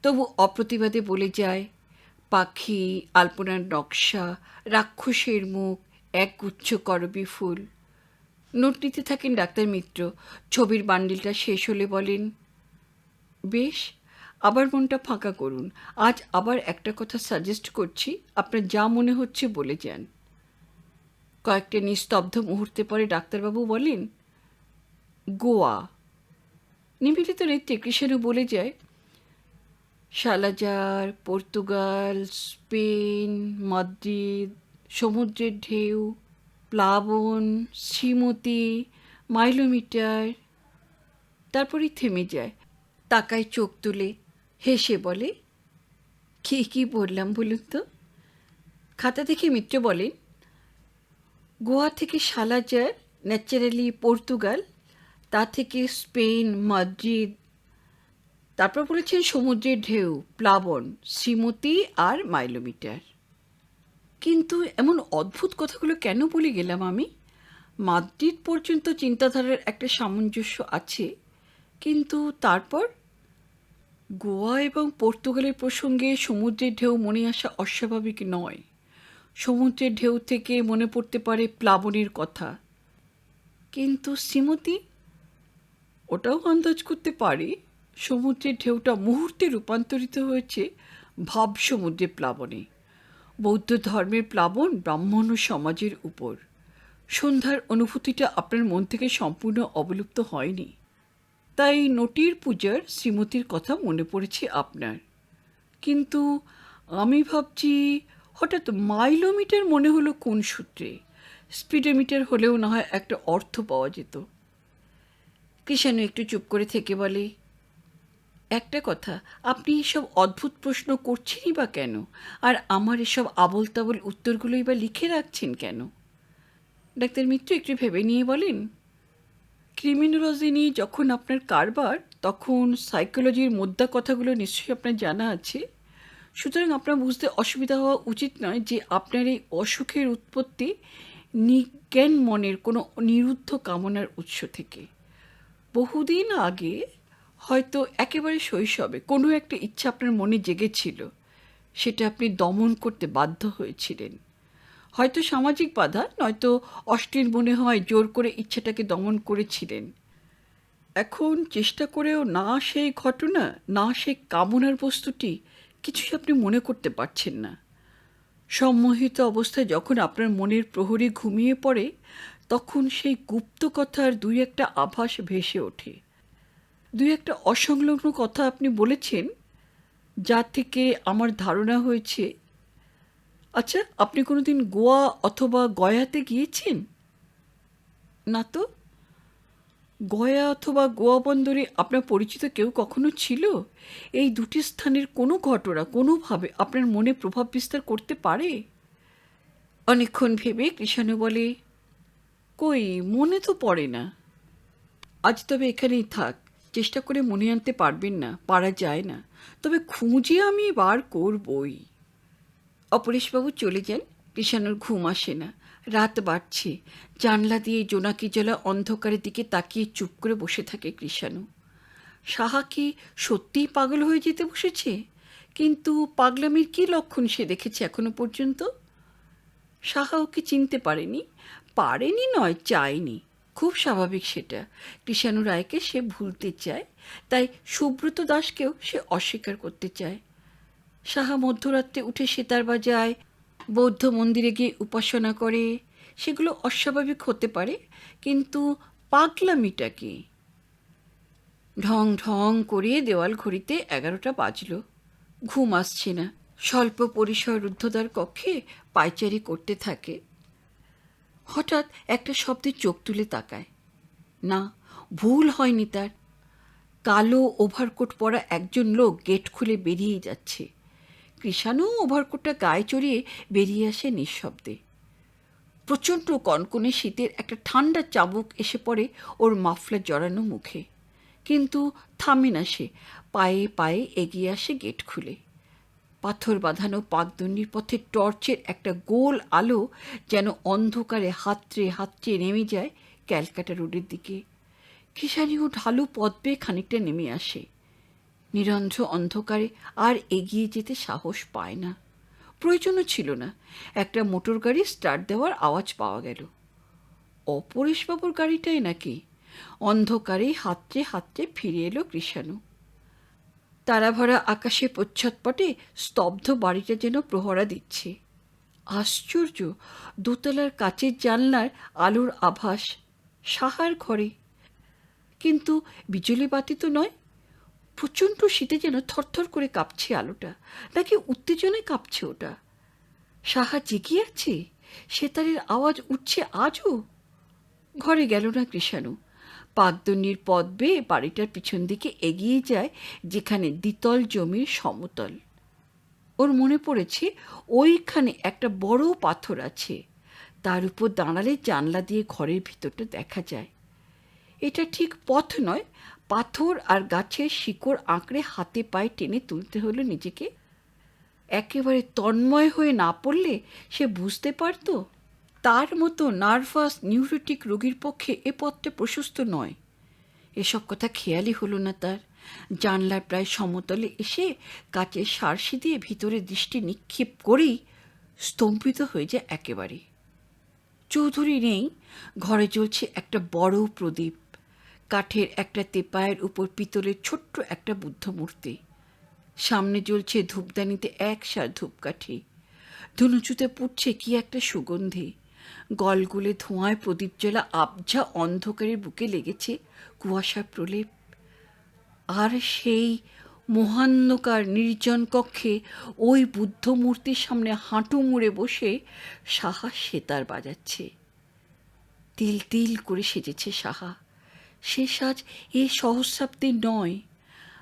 তবু অপ্রতিবাদে বলে যায়, পাখি, আলপনার নকশা, রাক্ষসের মুখ, একগুচ্ছ করবী ফুল। নোট নিতে থাকেন ডাক্তার মিত্র। ছবির বান্ডিলটা শেষ হলে বলেন, বেশ, আবার মনটা ফাঁকা করুন। আজ আবার একটা কথা সাজেস্ট করছি, আপনার যা মনে হচ্ছে বলে যান। কয়েকটা নিস্তব্ধ মুহূর্তে পরে ডাক্তারবাবু বলেন, গোয়া। নিমিলিত নৃত্যে কৃষাণু বলে যায়, সালাজার, পর্তুগাল, স্পেন, মাদ্রিদ, সমুদ্রের ঢেউ, প্লাবন, শ্রীমতী, মাইলোমিটার। তারপরেই থেমে যায়, তাকায় চোখ তুলে, হেসে বলে, কী কী বললাম বলুন তো? খাতা দেখে মিত্র বলেন, গোয়া থেকে সালাজার, ন্যাচারালি পর্তুগাল, তা থেকে স্পেন, মাদ্রিদ, তারপর বলেছেন সমুদ্রের ঢেউ, প্লাবন, শ্রীমতী আর মাইলোমিটার। কিন্তু এমন অদ্ভুত কথাগুলো কেন বলে গেলাম আমি? মাদ্রিদ পর্যন্ত চিন্তাধারার একটা সামঞ্জস্য আছে, কিন্তু তারপর গোয়া এবং পর্তুগালের প্রসঙ্গে সমুদ্রের ঢেউ মনে আসা অস্বাভাবিক নয়। সমুদ্রের ঢেউ থেকে মনে পড়তে পারে প্লাবনের কথা। কিন্তু শ্রীমতী, ওটাও আন্দাজ করতে পারি সমুদ্রের ঢেউটা মুহূর্তে রূপান্তরিত হয়েছে ভাব সমুদ্রে প্লাবনে। বৌদ্ধ ধর্মের প্লাবন ব্রাহ্মণ ও সমাজের উপর। সন্ধ্যার অনুভূতিটা আপনার মন থেকে সম্পূর্ণ অবলুপ্ত হয়নি। তাই নটির পূজার শ্রীমতীর কথা মনে পড়েছে আপনার। কিন্তু আমি ভাবছি, হঠাৎ মাইলোমিটার মনে হলো কোন সূত্রে? স্পিডোমিটার হলেও না হয় একটা অর্থ পাওয়া যেত। কৃষাণু একটু চুপ করে থেকে বলে, একটা কথা, আপনি এসব অদ্ভুত প্রশ্ন করছেনই বা কেন? আর আমার এসব আবল তাবল উত্তরগুলোই বা লিখে রাখছেন কেন? ডাক্তার মিত্র একটু ভেবে নিয়ে বলেন, ক্রিমিনোলজি নিয়ে যখন আপনার কারবার, তখন সাইকোলজির মোদ্দা কথাগুলো নিশ্চয়ই আপনার জানা আছে। সুতরাং আপনার বুঝতে অসুবিধা হওয়া উচিত নয় যে আপনার এই অসুখের উৎপত্তি নিজ্ঞান মনের কোনো নিরুদ্ধ কামনার উৎস থেকে। বহুদিন আগে, হয়তো একেবারে শৈশবে, কোনো একটা ইচ্ছা আপনার মনে জেগেছিল। সেটা আপনি দমন করতে বাধ্য হয়েছিলেন। হয়তো সামাজিক বাধা, নয়তো অশ্লীল মনে হয় জোর করে ইচ্ছাটাকে দমন করেছিলেন। এখন চেষ্টা করেও না সেই ঘটনা, না সেই কামনার বস্তুটি কিছুই আপনি মনে করতে পারছেন না। সম্মোহিত অবস্থায় যখন আপনার মনের প্রহরী ঘুমিয়ে পড়ে, তখন সেই গুপ্ত কথার দুই একটা আভাস ভেসে ওঠে। দুই একটা অসংলগ্ন কথা আপনি বলেছেন, যা থেকে আমার ধারণা হয়েছে। আচ্ছা, আপনি কোনোদিন গোয়া অথবা গয়াতে গিয়েছেন? না তো। গয়া অথবা গোয়া বন্দরে আপনার পরিচিত কেউ কখনো ছিল? এই দুটি স্থানের কোনো ঘটনা কোনোভাবে আপনার মনে প্রভাব বিস্তার করতে পারে? অনেকক্ষণ ভেবে কৃষাণু বলে, কই, মনে তো পড়ে না। আজ তবে এখানেই থাক, চেষ্টা করে মনে আনতে পারবেন না, পারা যায় না, তবে খুঁজে আমি বার করবই। অপরেশবাবু চলে যান। কৃষাণুর ঘুম আসে না। রাত বাড়ছে। জানলা দিয়ে জোনাকি জ্বলা অন্ধকারের দিকে তাকিয়ে চুপ করে বসে থাকে কৃষাণু। সাহা কি সত্যিই পাগল হয়ে যেতে বসেছে? কিন্তু পাগলামির কী লক্ষণ সে দেখেছে এখনো পর্যন্ত? সাহা ওকে চিনতে পারেনি। পারেনি নয়, চায়নি। খুব স্বাভাবিক সেটা। কৃষাণু রায়কে সে ভুলতে চায়, তাই সুব্রত দাসকেও সে অস্বীকার করতে চায়। সাহা মধ্যরাত্রে উঠে সেতার বাজায়, বৌদ্ধ মন্দিরে গিয়ে উপাসনা করে। সেগুলো অস্বাভাবিক হতে পারে, কিন্তু পাগলামিটা কি? ঢং ঢং করে দেওয়াল ঘড়িতে 11টা বাজল। ঘুম আসছে না। স্বল্প পরিসর রুদ্ধদ্বার কক্ষে পায়চারি করতে থাকে। হঠাৎ একটা শব্দে চোখ তুলে তাকায়। না, ভুল হয়নি তার। কালো ওভারকোট পরা একজন লোক গেট খুলে বেরিয়ে যাচ্ছে। কৃষাণু ওভারকোটটা গায়ে চড়িয়ে বেরিয়ে আসে নিঃশব্দে। প্রচণ্ড কনকনে শীতের একটা ঠান্ডা চাবুক এসে পড়ে ওর মাফলার জড়ানো মুখে। কিন্তু থামে না সে। পায়ে পায়ে এগিয়ে আসে গেট খুলে। পাথর বাঁধানো পাকদণ্ডির পথে টর্চের একটা গোল আলো যেন অন্ধকারে হাতড়ে হাতড়ে নেমে যায় ক্যালকাটা রোডের দিকে। কৃষাণীও ঢালু পথ বেয়ে খানিকটা নেমে আসে। নিরন্ধ্র অন্ধকারে আর এগিয়ে যেতে সাহস পায় না। প্রয়োজনও ছিল না। একটা মোটর গাড়ি স্টার্ট দেওয়ার আওয়াজ পাওয়া গেল। অপরেশবাবুর গাড়িটাই নাকি? অন্ধকারেই হাতড়ে হাতড়ে ফিরে এলো কৃষাণু। তারাভরা আকাশে প্রচ্ছদপটে স্তব্ধ বাড়িটা যেন প্রহরা দিচ্ছে। আশ্চর্য! দোতলার কাচের জানলার আলোর আভাস সাহার ঘরে। কিন্তু বিজলি বাতি তো নয়। প্রচণ্ড শীতে যেন থরথর করে কাঁপছে আলোটা, নাকি উত্তেজনায় কাঁপছে ওটা। সাহা জেগে আছে? সেতারের আওয়াজ উঠছে আজও। ঘরে গেল না কৃষাণু। পাকদণ্ডির পথ বেয়ে বাড়িটার পিছন দিকে এগিয়ে যায়, যেখানে দ্বিতল জমির সমতল। ওর মনে পড়েছে ওইখানে একটা বড় পাথর আছে। তার উপর দাঁড়ালে জানলা দিয়ে ঘরের ভিতরটা দেখা যায়। এটা ঠিক পথ নয়, পাথর আর গাছের শিকড় আঁকড়ে হাতে পায়ে টেনে তুলতে হলো নিজেকে। একেবারে তন্ময় হয়ে না পড়লে সে বুঝতে পারত। তার মতো নার্ভাস নিউরোটিক রোগীর পক্ষে এ পথটা প্রশস্ত নয়। এসব কথা খেয়ালই হলো না তার। জানলার প্রায় সমতলে এসে কাচের সারসি দিয়ে ভিতরে দৃষ্টি নিক্ষেপ করেই স্তম্ভিত হয়ে যায় একেবারে। চৌধুরী নেই। ঘরে জ্বলছে একটা বড় প্রদীপ। কাঠের একটা তেপায়ের উপর পিতলের ছোট্ট একটা বুদ্ধ মূর্তি। সামনে জ্বলছে ধূপদানিতে 1 সের ধূপকাঠি। ধুনুচুতে পুড়ছে কি একটা সুগন্ধি। গলগুলে ধোঁয়ায় প্রদীপ জ্বলা আবঝা অন্ধকারের বুকে লেগেছে কুয়াশার প্রলেপ। আর সেই মহান্ধকার নির্জন কক্ষে ওই বুদ্ধ মূর্তির সামনে হাঁটু মুড়ে বসে সাহা সেতার বাজাচ্ছে। তিল তিল করে সেজেছে সাহা। সে সাজ এ সহস্রাব্দীর নয়।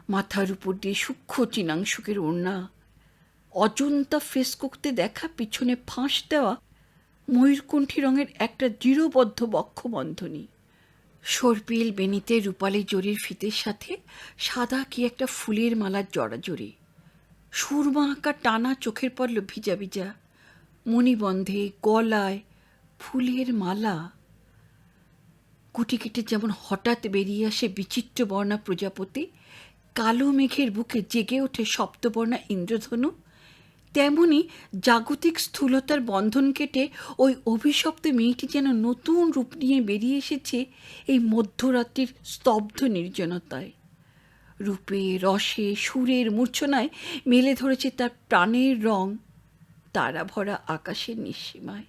মাথার উপর দিয়ে সূক্ষ্ম চিনাংশুকের ওড়না, অজন্তা ফ্রেস্কোতে দেখা পিছনে ফাঁস দেওয়া ময়ূরকণ্ঠী রঙের একটা দৃঢ়বদ্ধ বক্ষবন্ধনী, সর্পিল বেনিতে রূপালি জরির ফিতের সাথে সাদা কি একটা ফুলের মালার জড়াজড়ি, সুরমা আঁকা টানা চোখের পল্ল ভিজা ভিজা, মণিবন্ধে গলায় ফুলের মালা। কুটি কেটে যেমন হঠাৎ বেরিয়ে আসে বিচিত্র বর্ণা প্রজাপতি, কালো মেঘের বুকে জেগে ওঠে সপ্তবর্ণা ইন্দ্রধনু, তেমনি জাগতিক স্থূলতার বন্ধন কেটে ওই অভিশপ্ত মেয়েটি যেন নতুন রূপ নিয়ে বেরিয়ে এসেছে এই মধ্যরাত্রির স্তব্ধ নির্জনতায়। রূপে রসে সুরের মূর্ছনায় মেলে ধরেছে তার প্রাণের রং তারা ভরা আকাশের নিঃসীমায়।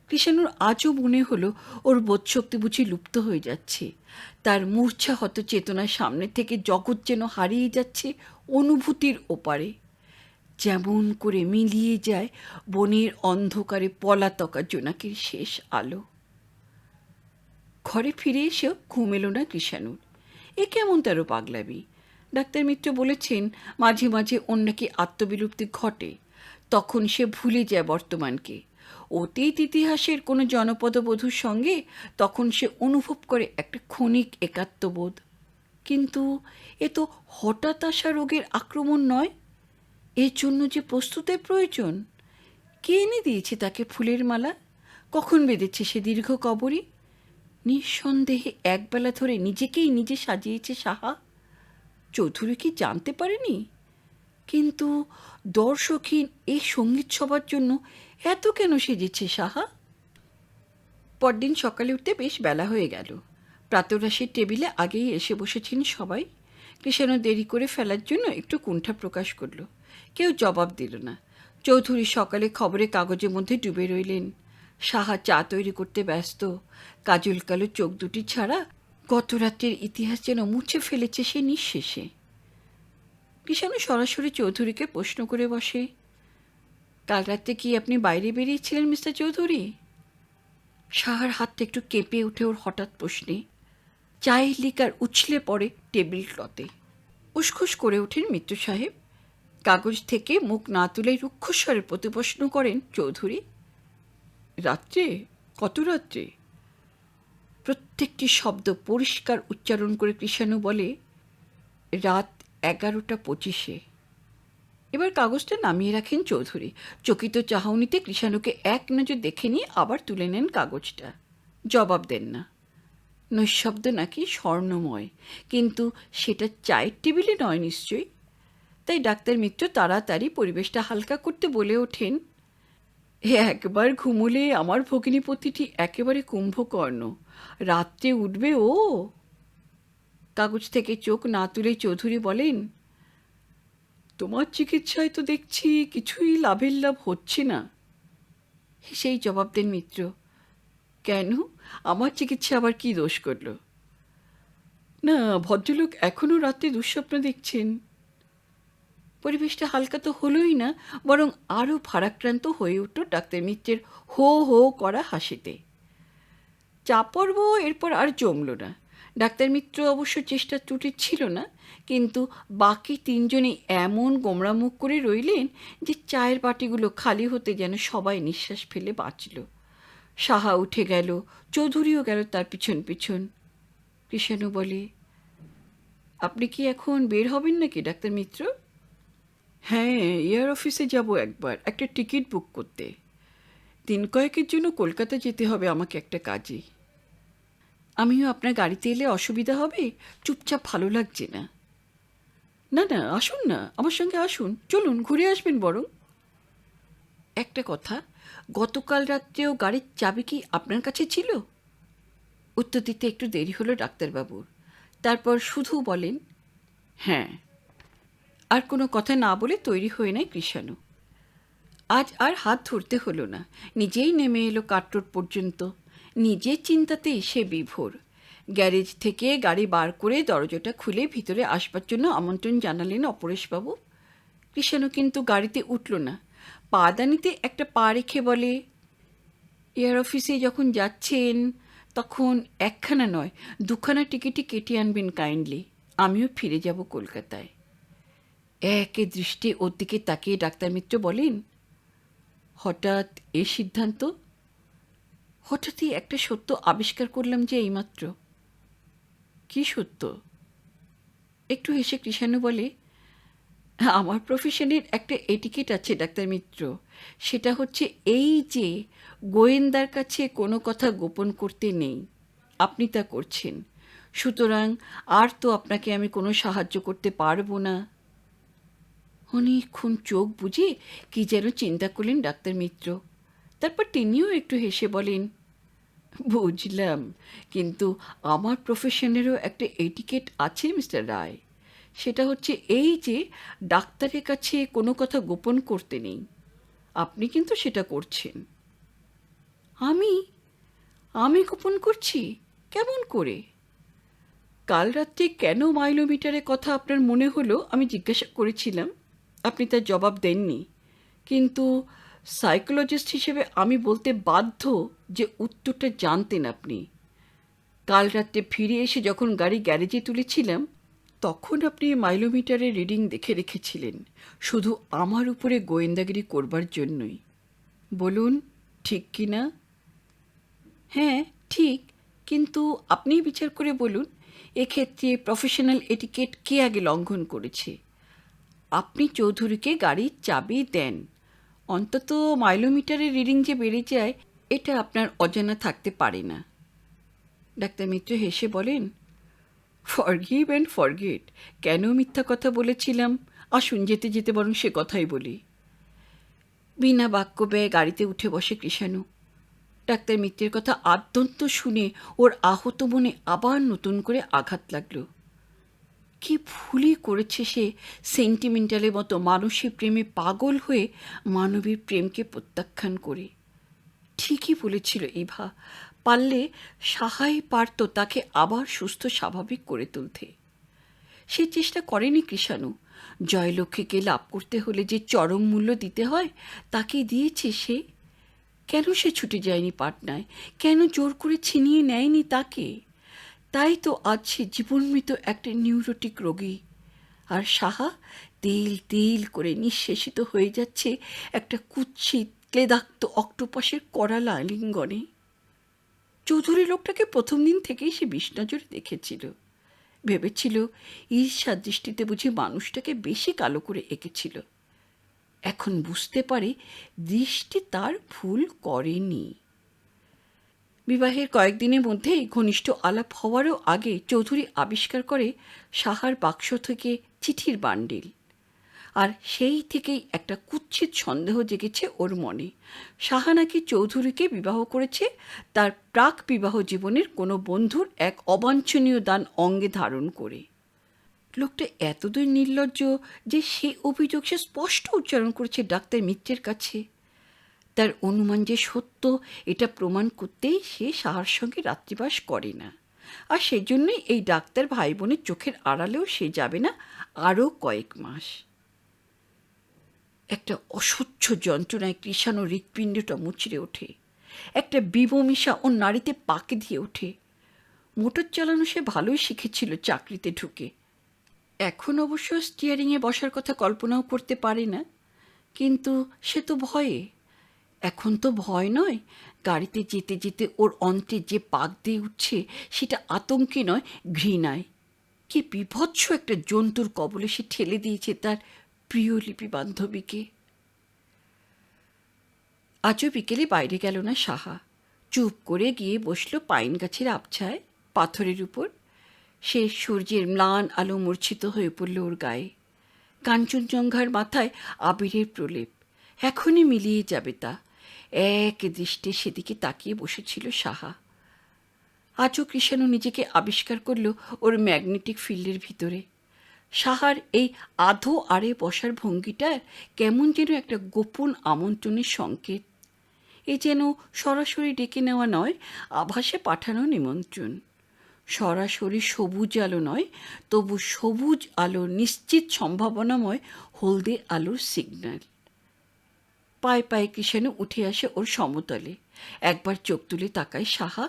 কৃষাণুর আজও মনে হলো ওর বোধশক্তি বুঝি লুপ্ত হয়ে যাচ্ছে। তার মূর্ছাহত চেতনার সামনে থেকে জগৎ যেন হারিয়ে যাচ্ছে অনুভূতির ওপারে, যেমন করে মিলিয়ে যায় বনের অন্ধকারে পলাতকা জোনাকির শেষ আলো। ঘরে ফিরে এসেও ঘুম এলো না কৃষাণুর। এ কেমন তারও পাগলামি। ডাক্তার মিত্র বলেছেন মাঝে মাঝে ওর নাকি আত্মবিলুপ্তি ঘটে। তখন সে ভুলে যায় বর্তমানকে। অতীত ইতিহাসের কোনো জনপদবধূর সঙ্গে তখন সে অনুভব করে একটা ক্ষণিক একাত্মবোধ। কিন্তু এ তো হঠাৎ আসা রোগের আক্রমণ নয়, এর জন্য যে প্রস্তুতের প্রয়োজন। কে এনে দিয়েছে তাকে ফুলের মালা? কখন বেঁধেছে সে দীর্ঘ কবরী? নিঃসন্দেহে একবেলা ধরে নিজেকেই নিজে সাজিয়েছে সাহা। চৌধুরী কি জানতে পারেনি? কিন্তু দর্শকহীন এই সঙ্গীত সভার জন্য এত কেন সেজেছে সাহা? পরদিন সকালে উঠতে বেশ বেলা হয়ে গেল। প্রাতরাশের টেবিলে আগেই এসে বসেছেন সবাই। কৃষ্ণ দেরি করে ফেলার জন্য একটু কুণ্ঠা প্রকাশ করল। কেউ জবাব দিল না। চৌধুরী সকালে খবরের কাগজের মধ্যে ডুবে রইলেন। সাহা চা তৈরি করতে ব্যস্ত। কাজল কালো চোখ দুটি ছাড়া গত রাত্রের ইতিহাস যেন মুছে ফেলেছে সে নিঃশেষে। কৃষ্ণ সরাসরি চৌধুরীকে প্রশ্ন করে বসে, কাল রাতে কি আপনি বাইরে বেরিয়েছিলেন মিস্টার চৌধুরী? সাহার হাতটা একটু কেঁপে ওঠে ওর হঠাৎ প্রশ্নে। চায়ের লিকার উছলে পড়ে টেবিল ক্লথে। উসখুস করে ওঠেন মিত্র সাহেব। কাগজ থেকে মুখ না তুলে রুক্ষস্বরে প্রতিপ্রশ্ন করেন চৌধুরী। রাত্রে? কত রাত্রে? প্রত্যেকটি শব্দ পরিষ্কার উচ্চারণ করে কৃষ্ণ বলে, রাত 11:25। এবার কাগজটা নামিয়ে রাখেন চৌধুরী। চকিত চাহনিতে কৃষ্ণকে এক নজর দেখে নিয়ে আবার তুলে নেন কাগজটা। জবাব দেন না। নৈশব্দ নাকি স্বর্ণময়, কিন্তু সেটা চায়ের টেবিলে নয় নিশ্চয়ই। তাই ডাক্তার মিত্র তাড়াতাড়ি পরিবেশটা হালকা করতে বলে ওঠেন, একবার ঘুমোলে আমার ভগিনীপতিটি একেবারে কুম্ভকর্ণ, রাত্রে উঠবে ও। কাগজ থেকে চোখ না তুলে চৌধুরী বলেন, তোমার চিকিৎসায় তো দেখছি কিছুই লাভের লাভ হচ্ছে না। সেই জবাব দেন মিত্র, কেন? আমার চিকিৎসা আবার কি দোষ করল? না, ভদ্রলোক এখনও রাত্রে দুঃস্বপ্ন দেখছেন। পরিবেশটা হালকা তো হলোই না, বরং আরও ভারাক্রান্ত হয়ে উঠল ডাক্তার মিত্রের হো হো করা হাসিতে। চা পর্ব এরপর আর জমল না। ডাক্তার মিত্র অবশ্য চেষ্টা ত্রুটি ছিল না, কিন্তু বাকি তিনজনই এমন গোমড়া মুখ করে রইলেন যে চায়ের বাটিগুলো খালি হতে যেন সবাই নিঃশ্বাস ফেলে বাঁচল। সাহা উঠে গেল, চৌধুরীও গেল তার পিছন পিছন। কৃষ্ণ বলে, আপনি কি এখন বের হবেন নাকি ডাক্তার মিত্র? হ্যাঁ, এয়ার অফিসে যাব একবার, একটা টিকিট বুক করতে। দিন কয়েকের জন্য কলকাতা যেতে হবে আমাকে একটা কাজে। আমিও আপনার গাড়িতে এলে অসুবিধা হবে? চুপচাপ ভালো লাগছে না। না না, আসুন না, আমার সঙ্গে আসুন, চলুন ঘুরে আসবেন বরং। একটা কথা, গতকাল রাত্রেও গাড়ির চাবি কি আপনার কাছে ছিল? উত্তর দিতে একটু দেরি হলো ডাক্তারবাবুর। তারপর শুধু বলেন, হ্যাঁ। আর কোনো কথা না বলে তৈরি হয়ে নেয় কৃষ্ণ। আজ আর হাত ধরতে হলো না, নিজেই নেমে এলো কাটরোড পর্যন্ত। নিজের চিন্তাতেই সে বিভোর। গ্যারেজ থেকে গাড়ি বার করে দরজাটা খুলে ভিতরে আসবার জন্য আমন্ত্রণ জানালেন অপরেশবাবু। কৃষ্ণ কিন্তু গাড়িতে উঠল না। পাদানিতে একটা পা রেখে বলে, এয়ার অফিসে যখন যাচ্ছেন তখন একখানা নয়, দুখানা টিকিটই কেটে আনবেন কাইন্ডলি। আমিও ফিরে যাব কলকাতায়। একে দৃষ্টি ওর দিকে তাকিয়ে ডাক্তার মিত্র বলেন, হঠাৎ এ সিদ্ধান্ত? হঠাৎই একটা সত্য আবিষ্কার করলাম যে এইমাত্র। কি সত্য? একটু হেসে কৃষ্ণ বলে, আমার প্রফেশনের একটা এটিকেট আছে ডাক্তার মিত্র। সেটা হচ্ছে এই যে গোয়েন্দার কাছে কোনো কথা গোপন করতে নেই। আপনি তা করছেন, সুতরাং আর তো আপনাকে আমি কোনো সাহায্য করতে পারবো না। অনেকক্ষণ চোখ বুজে কি যেন চিন্তা করলেন ডাক্তার মিত্র। তারপর তিনিও একটু হেসে বলেন, বুঝলাম, কিন্তু আমার প্রফেশনেরও একটা এটিকেট আছে মিস্টার রায়। সেটা হচ্ছে এই যে ডাক্তারের কাছে কোনো কথা গোপন করতে নেই। আপনি কিন্তু সেটা করছেন। আমি আমি গোপন করছি? কেমন করে? কাল রাত্রে কেন মাইলোমিটারের কথা আপনার মনে হলো আমি জিজ্ঞাসা করেছিলাম, আপনি তার জবাব দেননি। কিন্তু সাইকোলজিস্ট হিসেবে আমি বলতে বাধ্য যে উত্তরটা জানতেন আপনি। কাল রাত্রে ফিরে এসে যখন গাড়ি গ্যারেজে তুলেছিলাম তখন আপনি মাইলোমিটারের রিডিং দেখে রেখেছিলেন, শুধু আমার উপরে গোয়েন্দাগিরি করবার জন্যই। বলুন, ঠিক কি না? হ্যাঁ ঠিক, কিন্তু আপনিই বিচার করে বলুন, এক্ষেত্রে প্রফেশনাল এটিকেট কে আগে লঙ্ঘন করেছে? আপনি চৌধুরীকে গাড়ির চাবি দেন, অন্তত মাইলোমিটারের রিডিং যে বেড়ে যায় এটা আপনার অজানা থাকতে পারে না। ডাক্তার মিত্র হেসে বলেন, ফরগিভ অ্যান্ড ফরগেট। কেন মিথ্যা কথা বলেছিলাম? আসুন যেতে যেতে বরং সে কথাই বলি। বিনা বাক্য ব্যয়ে গাড়িতে উঠে বসে কৃষাণু। ডাক্তার মিত্রের কথা আদ্যন্ত শুনে ওর আহত মনে আবার নতুন করে আঘাত লাগলো। কি ভুলই করেছে সে সেন্টিমেন্টালের মতো মানুষের প্রেমে পাগল হয়ে মানবীর প্রেমকে প্রত্যাখ্যান করে। ঠিকই বলেছিল ইভা, পারলে সাহাই পারত তাকে আবার সুস্থ স্বাভাবিক করে তুলতে। সে চেষ্টা করেনি কৃষাণু। জয়লক্ষ্মীকে লাভ করতে হলে যে চরম মূল্য দিতে হয় তাকে দিয়েছে সে। কেন সে ছুটে যায়নি পাটনায়? কেন জোর করে ছিনিয়ে নেয়নি তাকে? তাই তো আজ সে জীবনমৃত একটা নিউরোটিক রোগী, আর সাহা তেল তেল করে নিঃশেষিত হয়ে যাচ্ছে একটা কুৎসিত ক্লেদাক্ত অক্টোপাসের কড়া আলিঙ্গনে। চৌধুরী লোকটাকে প্রথম দিন থেকেই সে বিষ্ণাজরে দেখেছিল। ভেবেছিল ঈর্ষার দৃষ্টিতে বুঝি মানুষটাকে বেশি কালো করে এঁকেছিল। এখন বুঝতে পারে দৃষ্টি তার ভুল করেনি। বিবাহের কয়েকদিনের মধ্যেই ঘনিষ্ঠ আলাপ হওয়ারও আগে চৌধুরী আবিষ্কার করে সাহার বাক্স থেকে চিঠির বান্ডিল। আর সেই থেকেই একটা কুৎসিত সন্দেহ জেগেছে ওর মনে। সাহা নাকি চৌধুরীকে বিবাহ করেছে তার প্রাক বিবাহ জীবনের কোনো বন্ধুর এক অবাঞ্ছনীয় দান অঙ্গে ধারণ করে। লোকটা এতদূর নির্লজ্জ যে সে অভিযোগ সে স্পষ্ট উচ্চারণ করেছে ডাক্তার মিত্রের কাছে। তার অনুমান যে সত্য এটা প্রমাণ করতেই সে সাহার সঙ্গে রাত্রিবাস করে না, আর সেজন্যই এই ডাক্তার ভাই বোনের চোখের আড়ালেও সে যাবে না আরও কয়েক মাস। একটা অসহ্য যন্ত্রণায় কৃষাণু হৃৎপিণ্ডটা মুচড়ে ওঠে। একটা বিবমিশা ও নাড়িতে পাকে দিয়ে ওঠে। মোটর চালানো সে ভালোই শিখেছিল চাকরিতে ঢুকে। এখন অবশ্য স্টিয়ারিংয়ে বসার কথা কল্পনাও করতে পারে না, কিন্তু সে তো ভয়ে। এখন তো ভয় নয়, গাড়িতে যেতে যেতে ওর অন্ত্রে যে পাক দিয়ে উঠছে সেটা আতঙ্কে নয়, ঘৃণায়। কি বিভৎস একটা জন্তুর কবলে সে ঠেলে দিয়েছে তার প্রিয় লিপি বান্ধবীকে। আজও বিকেলে বাইরে গেল না সাহা। চুপ করে গিয়ে বসল পাইন গাছের আবছায় পাথরের উপর। সে সূর্যের ম্লান আলো মূর্ছিত হয়ে পড়ল ওর গায়ে। কাঞ্চনজঙ্ঘার মাথায় আবিরের প্রলেপ, এখনই মিলিয়ে যাবে তা। এক দৃষ্টে সেদিকে তাকিয়ে বসেছিল সাহা। আজও কৃষাণু নিজেকে আবিষ্কার করল ওর ম্যাগনেটিক ফিল্ডের ভিতরে। সাহার এই আধো আড়ে বসার ভঙ্গিটার কেমন যেন একটা গোপন আমন্ত্রণের সংকেত। এ যেন সরাসরি ডেকে নেওয়া নয়, আভাসে পাঠানো নিমন্ত্রণ। সরাসরি সবুজ আলো নয়, তবু সবুজ আলোর নিশ্চিত সম্ভাবনাময় হলদে আলোর সিগন্যাল। পায়ে পায়ে কৃষাণু উঠে আসে ওর সমতলে। একবার চোখ তুলে তাকায় সাহা,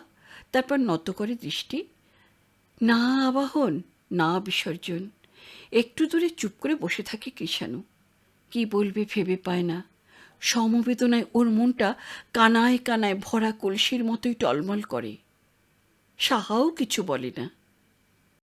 তারপর নত করে দৃষ্টি। না আবাহন, না বিসর্জন। একটু দূরে চুপ করে বসে থাকে কৃষাণু। কি বলবে ভেবে পায় না। সমবেদনায় ওর মনটা কানায় কানায় ভরা কলসির মতোই টলমল করে। সাহাও কিছু বলে না।